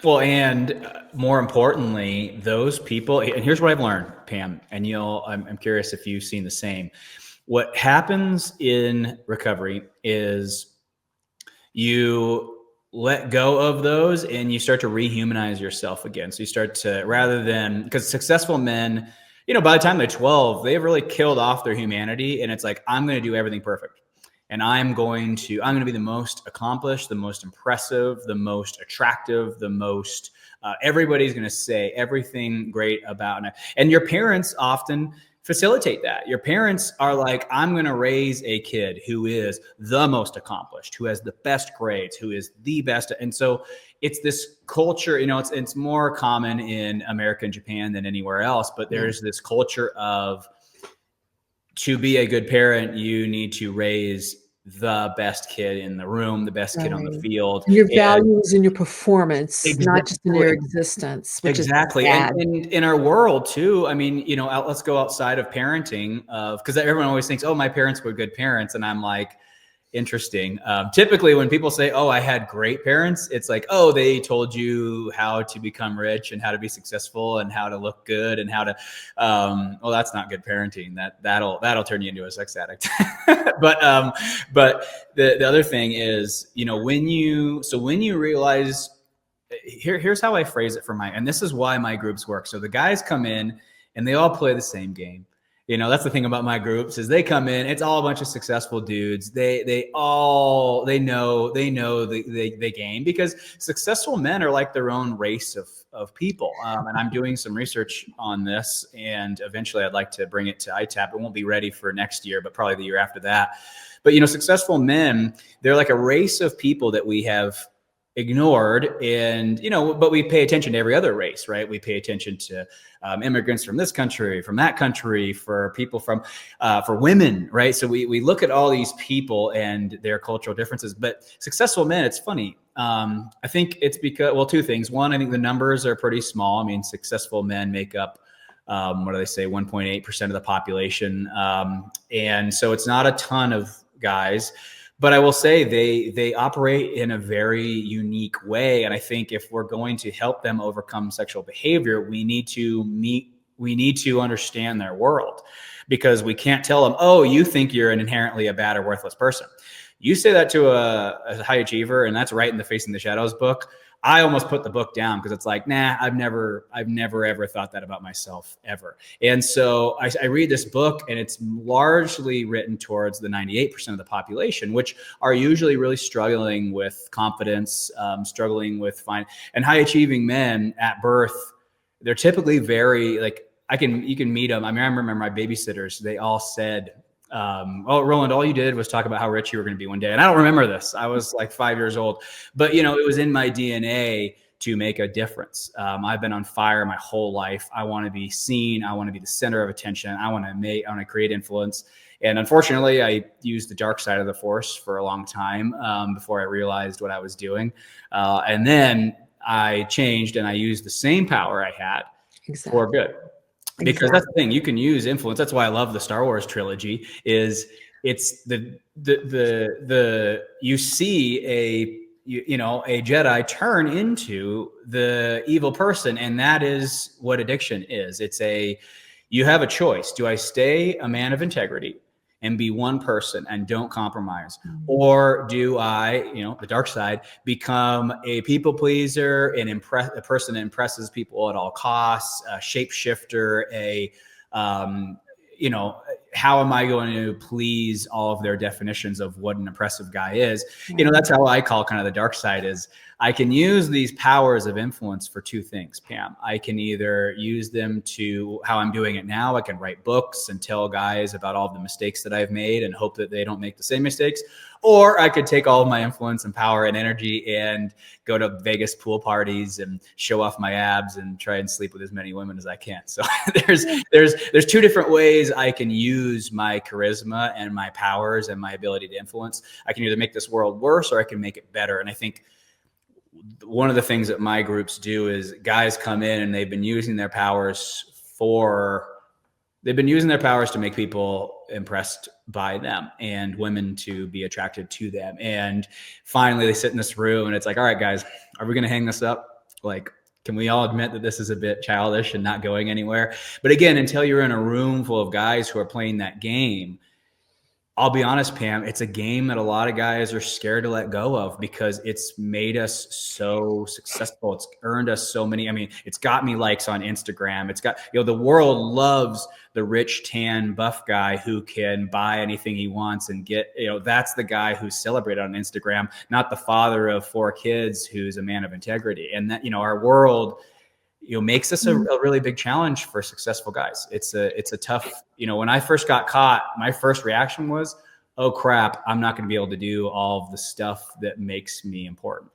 Well, and more importantly, those people, and here's what I've learned, Pam, and I'm curious if you've seen the same. What happens in recovery is you let go of those and you start to rehumanize yourself again. So you start to, rather than, because successful men, by the time they're 12, they've really killed off their humanity. And it's like, I'm going to do everything perfect. And I'm going to be the most accomplished, the most impressive, the most attractive, the most, everybody's going to say everything great about it. And your parents often facilitate that. Your parents are like, I'm going to raise a kid who is the most accomplished, who has the best grades, who is the best. And so it's this culture, it's more common in America and Japan than anywhere else, but Yeah. there's this culture of, to be a good parent, you need to raise the best kid in the room, the best kid on the Right. field. And your And value is in your performance, not just in your exactly, existence, which is exactly. And bad. in our world too, I mean, let's go outside of parenting, because everyone always thinks, oh, my parents were good parents. And I'm like, interesting. Typically when people say, oh, I had great parents, it's like, oh, they told you how to become rich and how to be successful and how to look good and how to, well, that's not good parenting. That'll turn you into a sex addict. But the other thing is, when you realize, here's how I phrase it and this is why my groups work. So the guys come in and they all play the same game. That's the thing about my groups is they come in, it's all a bunch of successful dudes. They know the game, because successful men are like their own race of people. And I'm doing some research on this, and eventually I'd like to bring it to ITAP. It won't be ready for next year, but probably the year after that. But successful men, they're like a race of people that we have ignored, and but we pay attention to every other race, right? We pay attention to immigrants from this country, from that country, for people from for women, right? So we look at all these people and their cultural differences. But successful men, it's funny, I think it's because, well, two things. One, I think the numbers are pretty small. I mean, successful men make up, what do they say, 1.8% of the population, and so it's not a ton of guys. But I will say they operate in a very unique way. And I think if we're going to help them overcome sexual behavior, we need to understand their world, because we can't tell them, oh, you think you're inherently a bad or worthless person. You say that to a high achiever, and that's right in the Facing the Shadows book. I almost put the book down, because it's like, nah, I've never ever thought that about myself ever. And so I read this book, and it's largely written towards the 98% of the population, which are usually really struggling with confidence, struggling with and high achieving men at birth. They're typically very like, you can meet them. I mean, I remember my babysitters, they all said, oh, Roland, all you did was talk about how rich you were going to be one day. And I don't remember this. I was like 5 years old, but it was in my DNA to make a difference. I've been on fire my whole life. I want to be seen. I want to be the center of attention. I want to create influence. And unfortunately, I used the dark side of the force for a long time, before I realized what I was doing. And then I changed, and I used the same power I had Exactly. for good. Because that's the thing, you can use influence. That's why I love the Star Wars trilogy. Is it's the you see a Jedi turn into the evil person. And that is what addiction is. You have a choice. Do I stay a man of integrity and be one person and don't compromise? Or do I, the dark side, become a people pleaser and a person that impresses people at all costs, a shapeshifter, how am I going to please all of their definitions of what an oppressive guy is? That's how I call kind of the dark side is I can use these powers of influence for two things, Pam. I can either use them to how I'm doing it now. I can write books and tell guys about all the mistakes that I've made and hope that they don't make the same mistakes. Or I could take all of my influence and power and energy and go to Vegas pool parties and show off my abs and try and sleep with as many women as I can. So there's two different ways I can use my charisma and my powers and my ability to influence. I can either make this world worse or I can make it better. And I think one of the things that my groups do is guys come in and they've been using their powers to make people impressed by them and women to be attracted to them. And finally they sit in this room and it's like, all right, guys, are we going to hang this up? Like, can we all admit that this is a bit childish and not going anywhere? But again, until you're in a room full of guys who are playing that game, I'll be honest, Pam, it's a game that a lot of guys are scared to let go of because it's made us so successful. It's earned us so many. I mean, it's got me likes on Instagram. It's got, the world loves the rich, tan, buff guy who can buy anything he wants and get, that's the guy who's celebrated on Instagram, not the father of 4 kids who's a man of integrity. And that, our world, makes this a really big challenge for successful guys. It's a tough, when I first got caught, my first reaction was, oh crap, I'm not going to be able to do all of the stuff that makes me important.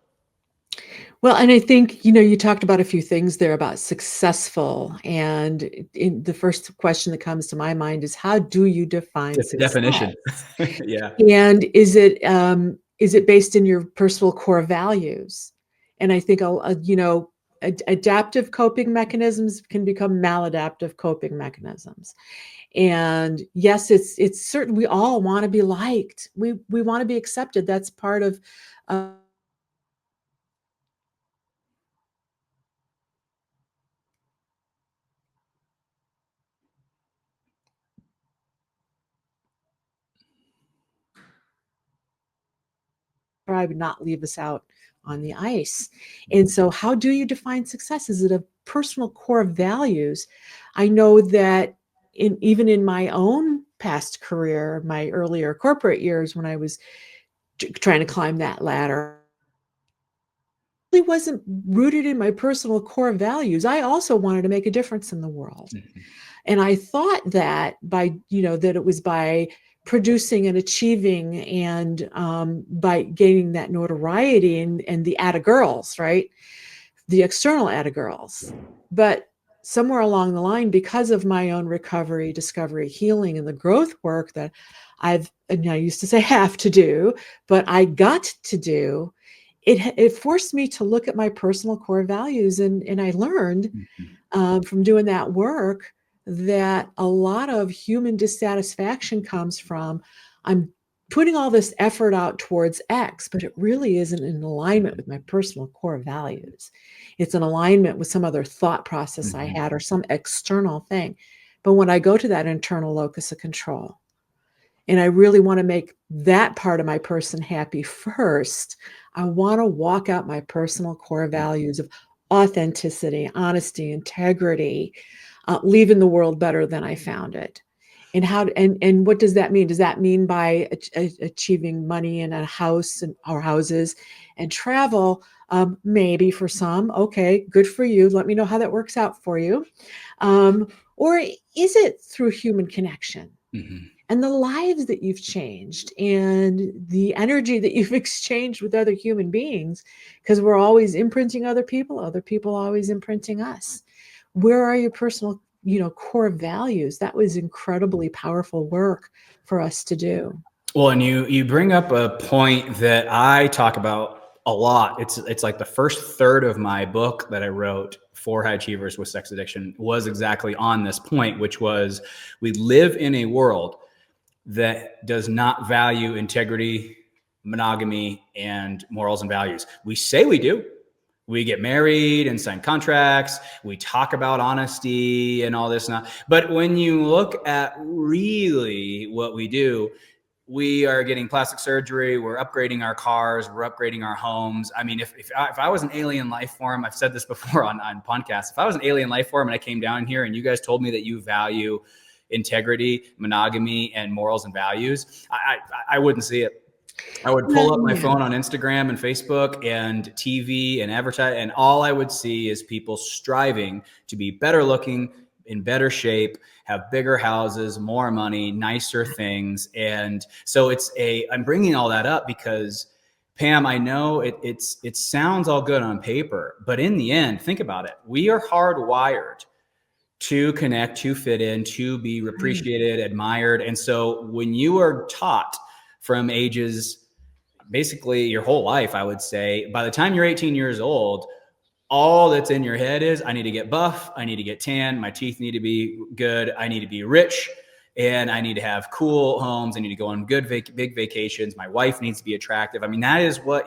Well, and I think, you talked about a few things there about successful. And the first question that comes to my mind is, how do you define success? Definition. Yeah. And is it based in your personal core values? And I think, adaptive coping mechanisms can become maladaptive coping mechanisms. And yes, it's certain we all want to be liked. We want to be accepted. That's part of I would not leave us out on the ice. And so how do you define success? Is it a personal core values? I know that even in my own past career, my earlier corporate years when I was trying to climb that ladder, it really wasn't rooted in my personal core values. I also wanted to make a difference in the world. Mm-hmm. And I thought that that it was by producing and achieving and by gaining that notoriety and the atta girls, right? The external atta girls. But somewhere along the line, because of my own recovery, discovery, healing, and the growth work that I used to say have to do, but I got to do, it forced me to look at my personal core values. And I learned from doing that work that a lot of human dissatisfaction comes from, I'm putting all this effort out towards X, but it really isn't in alignment with my personal core values. It's in alignment with some other thought process I had or some external thing. But when I go to that internal locus of control, and I really want to make that part of my person happy first, I want to walk out my personal core values of authenticity, honesty, integrity, leaving the world better than I found it. And what does that mean? Does that mean by achieving money in a house or houses and travel? Maybe for some. Okay, good for you. Let me know how that works out for you. Or is it through human connection? And the lives that you've changed and the energy that you've exchanged with other human beings, because we're always imprinting other people always imprinting us. Where are your personal, core values? That was incredibly powerful work for us to do. Well, and you bring up a point that I talk about a lot. It's like the first third of my book that I wrote for high achievers with sex addiction was exactly on this point, which was we live in a world that does not value integrity, monogamy and morals and values. We say we do. We get married and sign contracts. We talk about honesty and all this. But when you look at really what we do, we are getting plastic surgery. We're upgrading our cars. We're upgrading our homes. I mean, if I was an alien life form, I've said this before on podcasts, if I was an alien life form and I came down here and you guys told me that you value integrity, monogamy, and morals and values, I wouldn't see it. I would pull up my phone on Instagram and Facebook and TV and advertise, and all I would see is people striving to be better looking, in better shape, have bigger houses, more money, nicer things. And so I'm bringing all that up because, Pam, I know it sounds all good on paper, but in the end, think about it. We are hardwired to connect, to fit in, to be appreciated, admired. And so when you are taught from ages, basically your whole life, I would say, by the time you're 18 years old, all that's in your head is, I need to get buff, I need to get tan, my teeth need to be good, I need to be rich, and I need to have cool homes, I need to go on good big vacations, my wife needs to be attractive. I mean, that is what,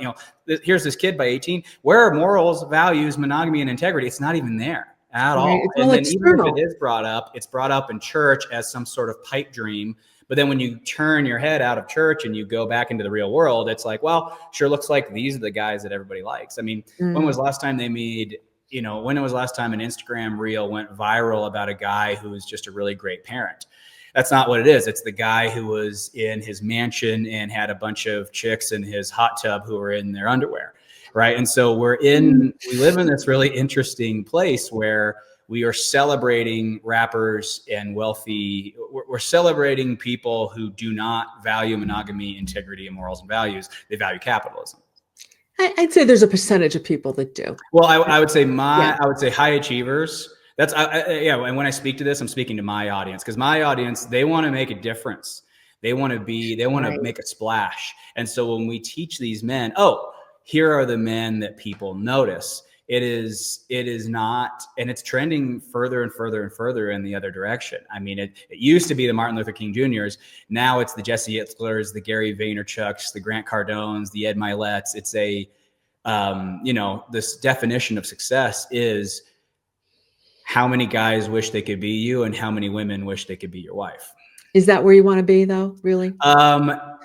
here's this kid by 18, where are morals, values, monogamy, and integrity? It's not even there at all. And then external. Even if it is brought up, it's brought up in church as some sort of pipe dream. But then when you turn your head out of church and you go back into the real world, it's like, well, sure looks like these are the guys that everybody likes. I mean, when was the last time they made, when was the last time an Instagram reel went viral about a guy who was just a really great parent? That's not what it is. It's the guy who was in his mansion and had a bunch of chicks in his hot tub who were in their underwear, right? And so we live in this really interesting place where we are celebrating rappers and wealthy. We're celebrating people who do not value monogamy, integrity, and morals and values. They value capitalism. I'd say there's a percentage of people that do. Well, I would say I would say high achievers. And when I speak to this, I'm speaking to my audience, because my audience, they want to make a difference. They want to make a splash. And so when we teach these men, here are the men that people notice. It is not, and it's trending further and further and further in the other direction. I mean, it used to be the Martin Luther King Jr.'s. Now it's the Jesse Itzlers, the Gary Vaynerchuks, the Grant Cardones, the Ed Miletts. It's this definition of success is how many guys wish they could be you and how many women wish they could be your wife. Is that where you want to be, though, really?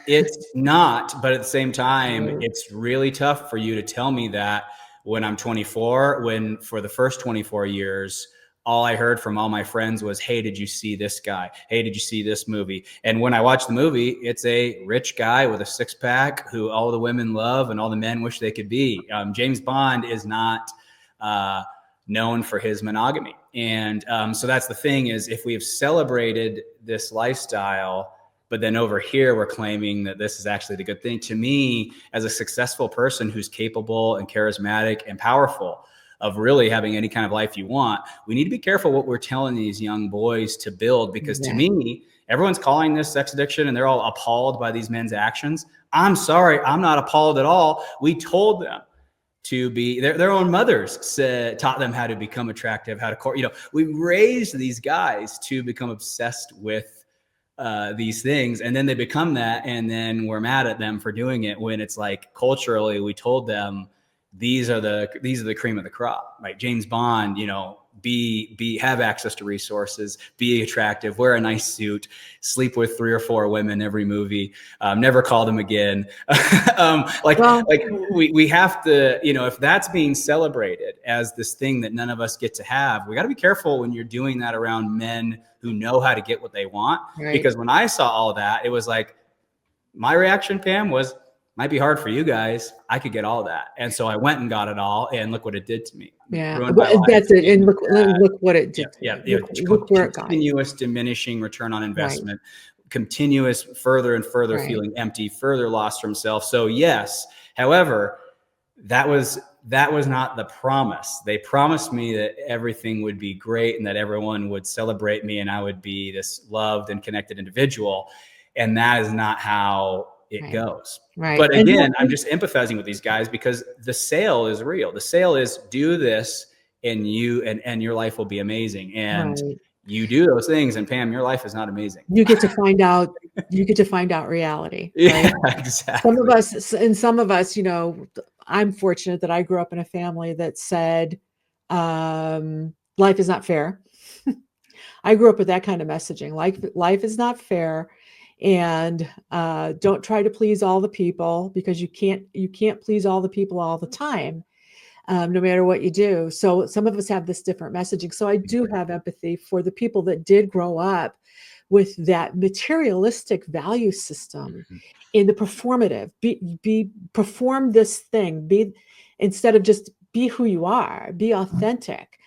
It's not, but at the same time, it's really tough for you to tell me that when I'm 24, when for the first 24 years, all I heard from all my friends was, hey, did you see this guy? Hey, did you see this movie? And when I watch the movie, it's a rich guy with a six pack who all the women love and all the men wish they could be. James Bond is not known for his monogamy. And so that's the thing, is if we have celebrated this lifestyle, but then over here, we're claiming that this is actually the good thing. To me, as a successful person who's capable and charismatic and powerful of really having any kind of life you want, we need to be careful what we're telling these young boys to build, because to me, everyone's calling this sex addiction and they're all appalled by these men's actions. I'm sorry, I'm not appalled at all. We told them to be, their own mothers taught them how to become attractive, how to court. We raised these guys to become obsessed with these things, and then they become that, and then we're mad at them for doing it, when it's like, culturally we told them these are the cream of the crop, right? James Bond, have access to resources, be attractive, wear a nice suit, sleep with 3 or 4 women every movie, never call them again. We have to, if that's being celebrated as this thing that none of us get to have, we got to be careful when you're doing that around men who know how to get what they want. Right. Because when I saw all that, it was like, my reaction, Pam, was, might be hard for you guys. I could get all that. And so I went and got it all, and look what it did to me. Yeah, that's it. And look what it did. Look where it got. Continuous diminishing return on investment, continuous further and further feeling empty, further lost from self. So yes, however, that was not the promise. They promised me that everything would be great and that everyone would celebrate me and I would be this loved and connected individual. And that is not how it goes. Right. But again, I'm just empathizing with these guys, because the sale is real. The sale is, do this and your life will be amazing. And you do those things, and Pam, your life is not amazing. You get to find out, reality, Yeah, right? Some of exactly. us, and some of us, I'm fortunate that I grew up in a family that said, life is not fair. I grew up with that kind of messaging. Life is not fair, and don't try to please all the people, because you can't please all the people all the time, no matter what you do. So some of us have this different messaging. So I do have empathy for the people that did grow up with that materialistic value system in the performative. Perform this thing. Be, instead of just be who you are. Be authentic,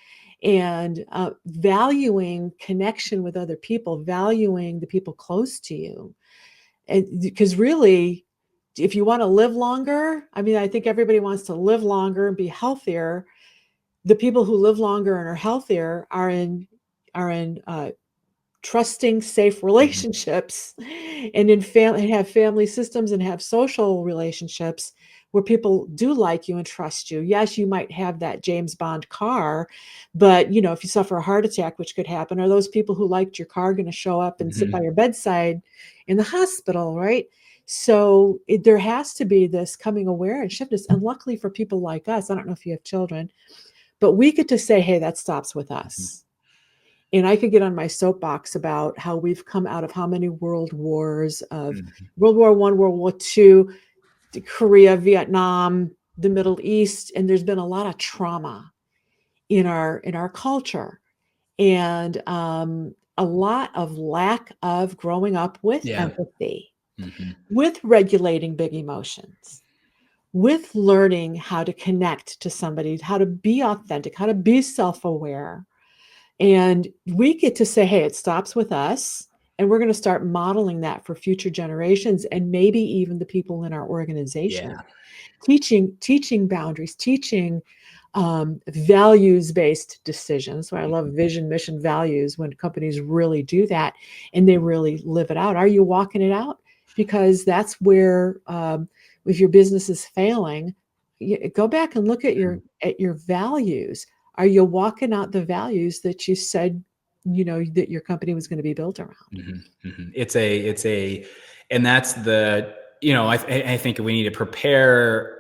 and valuing connection with other people, valuing the people close to you, and because really, if you want to live longer, I mean, I think everybody wants to live longer and be healthier. The people who live longer and are healthier are in trusting, safe Mhm. relationships, and in family, have family systems, and have social relationships where people do like you and trust you. Yes, you might have that James Bond car, but if you suffer a heart attack, which could happen, are those people who liked your car going to show up and sit by Mhm. your bedside in the hospital, right? So there has to be this coming aware and shiftness. And luckily for people like us, I don't know if you have children, but we get to say, hey, that stops with Mhm. us. And I could get on my soapbox about how we've come out of how many world wars, of Mhm. World War I, World War II, Korea, Vietnam, the Middle East, and there's been a lot of trauma in our culture, and a lot of lack of growing up with Yeah. empathy, Mhm. with regulating big emotions, with learning how to connect to somebody, how to be authentic, how to be self-aware. And we get to say, hey, it stops with us. And we're going to start modeling that for future generations, and maybe even the people in our Yeah. organization. Teaching boundaries, teaching values-based decisions. So I love vision, mission, values, when companies really do that and they really live it out. Are you walking it out? Because that's where, if your business is failing, go back and look at Mhm. your values. Are you walking out the values that you said, that your company was going to be built around? Mhm. Mhm. And that's I think we need to prepare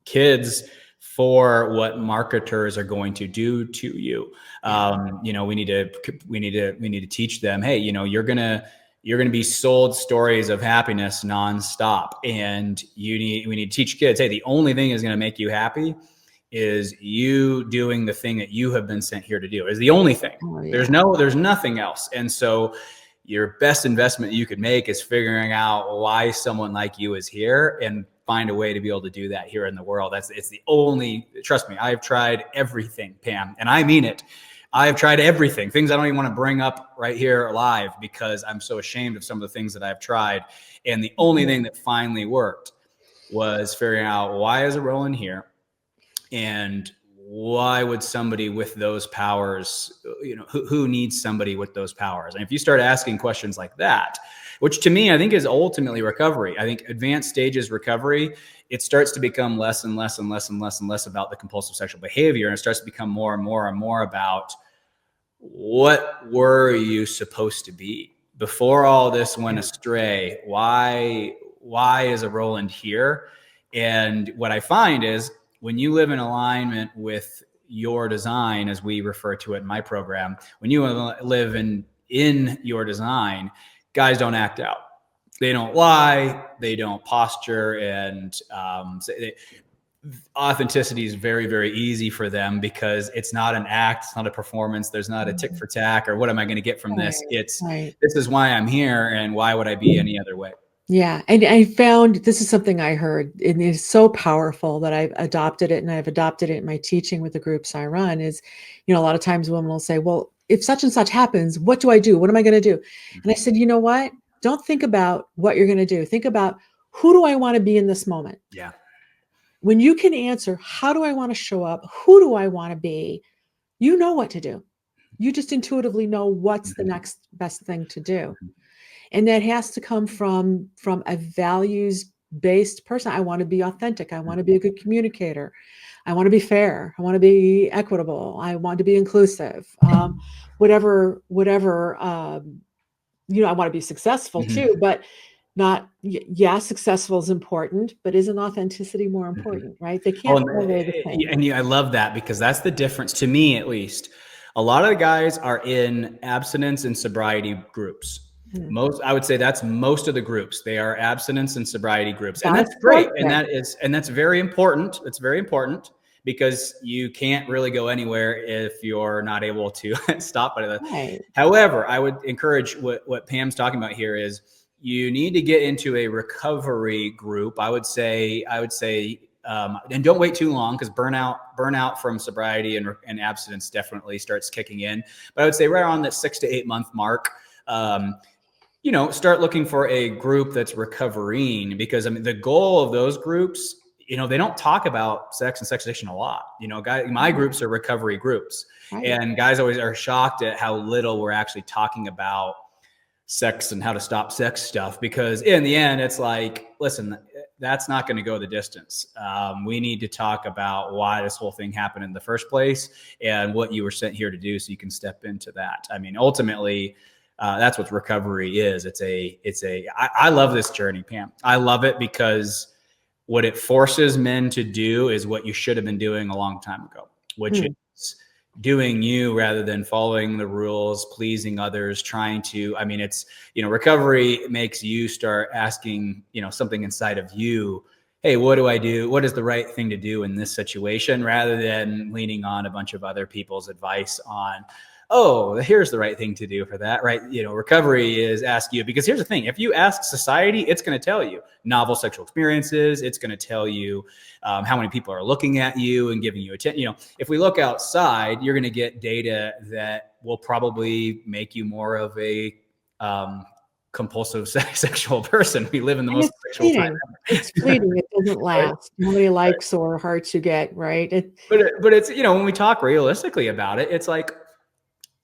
kids for what marketers are going to do to you. Yeah. We need to teach them, hey, you're gonna be sold stories of happiness nonstop, and we need to teach kids, hey, the only thing is going to make you happy is you doing the thing that you have been sent here to do. Is the only thing. Oh, There's yeah. no, there's nothing else. And so your best investment you could make is figuring out why someone like you is here, and find a way to be able to do that here in the world. It's the only, trust me, I've tried everything, Pam, and I mean it. I've tried everything, things I don't even want to bring up right here live, because I'm so ashamed of some of the things that I've tried. And the only thing that finally worked was figuring out, why is it rolling here? And why would somebody with those powers, who needs somebody with those powers? And if you start asking questions like that, which to me, I think is ultimately recovery. I think advanced stages recovery, it starts to become less and less and less and less and less about the compulsive sexual behavior. And it starts to become more and more and more about, what were you supposed to be before all this went Yeah. astray? Why is a Roland here? And what I find is, when you live in alignment with your design, as we refer to it in my program, when you live in your design, guys don't act out. They don't lie. They don't posture. And authenticity is very, very easy for them, because it's not an act, it's not a performance, there's not a tick for tack, or what am I going to get from this? Right. It's, Right. this is why I'm here, and why would I be any other way? Yeah, and I found this is something I heard, and it's so powerful that I've adopted it, and I've adopted it in my teaching with the groups I run. Is, a lot of times women will say, "Well, if such and such happens, what do I do? What am I going to do?" And I Mhm. said, "You know what? Don't think about what you're going to do. Think about, who do I want to be in this moment? Yeah. When you can answer, how do I want to show up? Who do I want to be? You know what to do. You just intuitively know what's the Mhm. next best thing to do." Mhm. And that has to come from a values based person. I want to be authentic. I want to be a good communicator. I want to be fair. I want to be equitable. I want to be inclusive. Whatever. I want to be successful too, but not. Yeah, successful is important, but isn't authenticity more important? Right? They Oh, can't all weigh the same. and I love that, because that's the difference to me, at least. A lot of the guys are in abstinence and sobriety groups. I would say that's most of the groups. They are abstinence and sobriety groups, and that's great. And that's very important. It's very important, because you can't really go anywhere if you're not able to stop by that. Right. However, I would encourage what Pam's talking about here is you need to get into a recovery group. I would say, and don't wait too long, because burnout from sobriety and abstinence definitely starts kicking in. But I would say right around that 6 to 8 month mark, start looking for a group that's recovering, because the goal of those groups, they don't talk about sex and sex addiction a lot. My groups are recovery groups, and guys always are shocked at how little we're actually talking about sex and how to stop sex stuff, because in the end, it's like, listen, that's not going to go the distance. We need to talk about why this whole thing happened in the first place and what you were sent here to do, so you can step into that. Ultimately, that's what recovery is. I love this journey, Pam. I love it because what it forces men to do is what you should have been doing a long time ago, which is doing you rather than following the rules, pleasing others, trying to, recovery makes you start asking, something inside of you. Hey, what do I do? What is the right thing to do in this situation, rather than leaning on a bunch of other people's advice on, oh, here's the right thing to do for that, right? Recovery is ask you, because here's the thing. If you ask society, it's going to tell you novel sexual experiences. It's going to tell you how many people are looking at you and giving you attention. If we look outside, you're going to get data that will probably make you more of a compulsive sexual person. We live in the most sexual time ever. It's fleeting. It doesn't last. How many likes or hearts you get, right? But it's, when we talk realistically about it, it's like,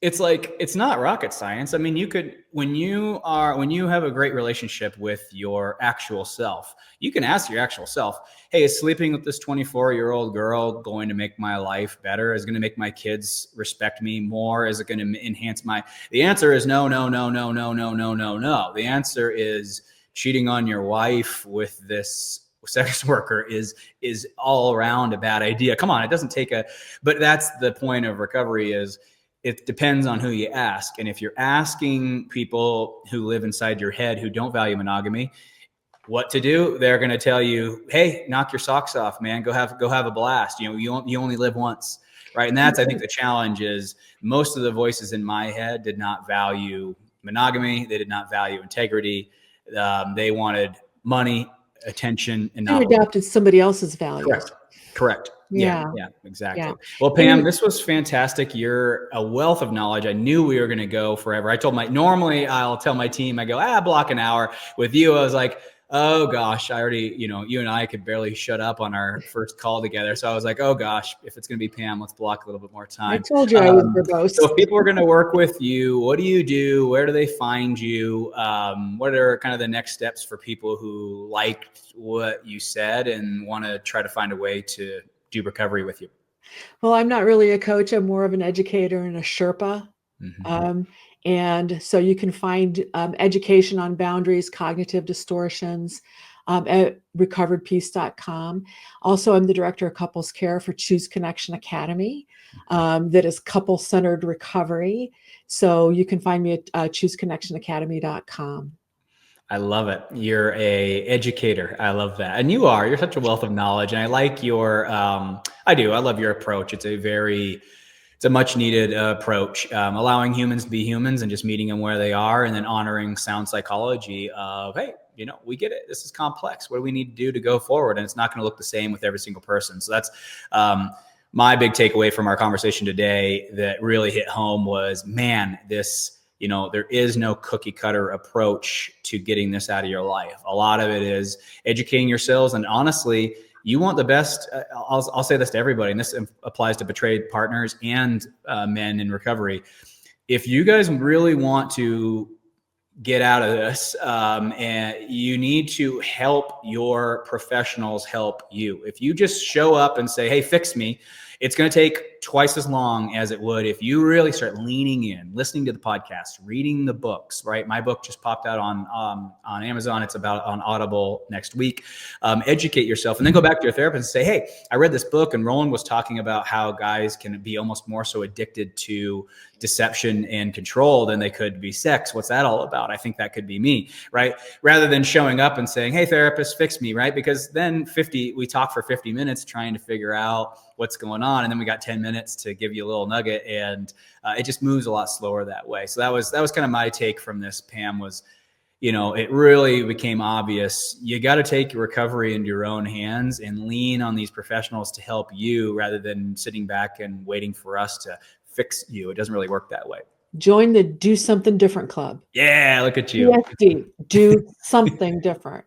it's not rocket science. You could, when you have a great relationship with your actual self, you can ask your actual self, hey, is sleeping with this 24-year-old girl going to make my life better? Is it going to make my kids respect me more? Is it going to enhance the answer is no. The answer is cheating on your wife with this sex worker is all around a bad idea. Come on. It doesn't take but that's the point of recovery is, it depends on who you ask. And if you're asking people who live inside your head who don't value monogamy what to do, they're going to tell you, hey, knock your socks off, man. Go have a blast. You only live once. Right. And that's, I think the challenge is most of the voices in my head did not value monogamy. They did not value integrity. They wanted money, attention, and you adopted somebody else's values. Correct. Yeah, exactly. Yeah. Well, Pam, this was fantastic. You're a wealth of knowledge. I knew we were going to go forever. Normally I'll tell my team, I go, block an hour. With you, I was like, oh gosh, I already, you and I could barely shut up on our first call together. So I was like, oh gosh, if it's going to be Pam, let's block a little bit more time. I told you I was verbose. So if people are going to work with you, what do you do? Where do they find you? What are kind of the next steps for people who liked what you said and want to try to find a way to do recovery with you? Well, I'm not really a coach. I'm more of an educator and a Sherpa. And so you can find education on boundaries, cognitive distortions at recoveredpeace.com. Also, I'm the director of couples care for Choose Connection Academy, that is couple-centered recovery. So you can find me at chooseconnectionacademy.com. I love it. You're a educator. I love that. And you're such a wealth of knowledge. And I like your, I love your approach. It's a much needed approach, allowing humans to be humans and just meeting them where they are, and then honoring sound psychology of, hey, we get it. This is complex. What do we need to do to go forward? And it's not going to look the same with every single person. So that's my big takeaway from our conversation today that really hit home was, man, there is no cookie cutter approach to getting this out of your life. A lot of it is educating yourselves. And honestly, you want the best. I'll say this to everybody, and this applies to betrayed partners and men in recovery. If you guys really want to get out of this. And you need to help your professionals help you. If you just show up and say, hey, fix me, it's going to take twice as long as it would if you really start leaning in, listening to the podcast, reading the books, right? My book just popped out on Amazon. It's about on Audible next week. Educate yourself and then go back to your therapist and say, hey, I read this book and Roland was talking about how guys can be almost more so addicted to deception and control than they could be sex. What's that all about? I think that could be me, right? Rather than showing up and saying, hey, therapist, fix me, right? Because then we talk for 50 minutes trying to figure out what's going on. And then we got 10 minutes to give you a little nugget, and it just moves a lot slower that way. So that was kind of my take from this, Pam, was, it really became obvious. You got to take your recovery into your own hands and lean on these professionals to help you rather than sitting back and waiting for us to fix you. It doesn't really work that way. Join the Do Something Different Club. Yeah, look at you. PSD, do something different.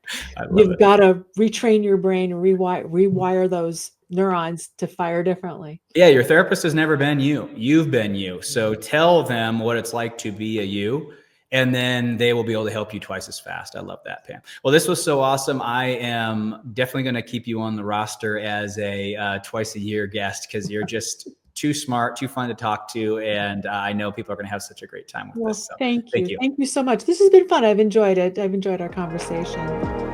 You've got to retrain your brain and rewire those neurons to fire differently. Yeah, your therapist has never been you. You've been you. So tell them what it's like to be a you, and then they will be able to help you twice as fast. I love that, Pam. Well, this was so awesome. I am definitely going to keep you on the roster as a twice a year guest because you're just too smart, too fun to talk to. And I know people are going to have such a great time with this. So thank you. Thank you so much. This has been fun. I've enjoyed it. I've enjoyed our conversation.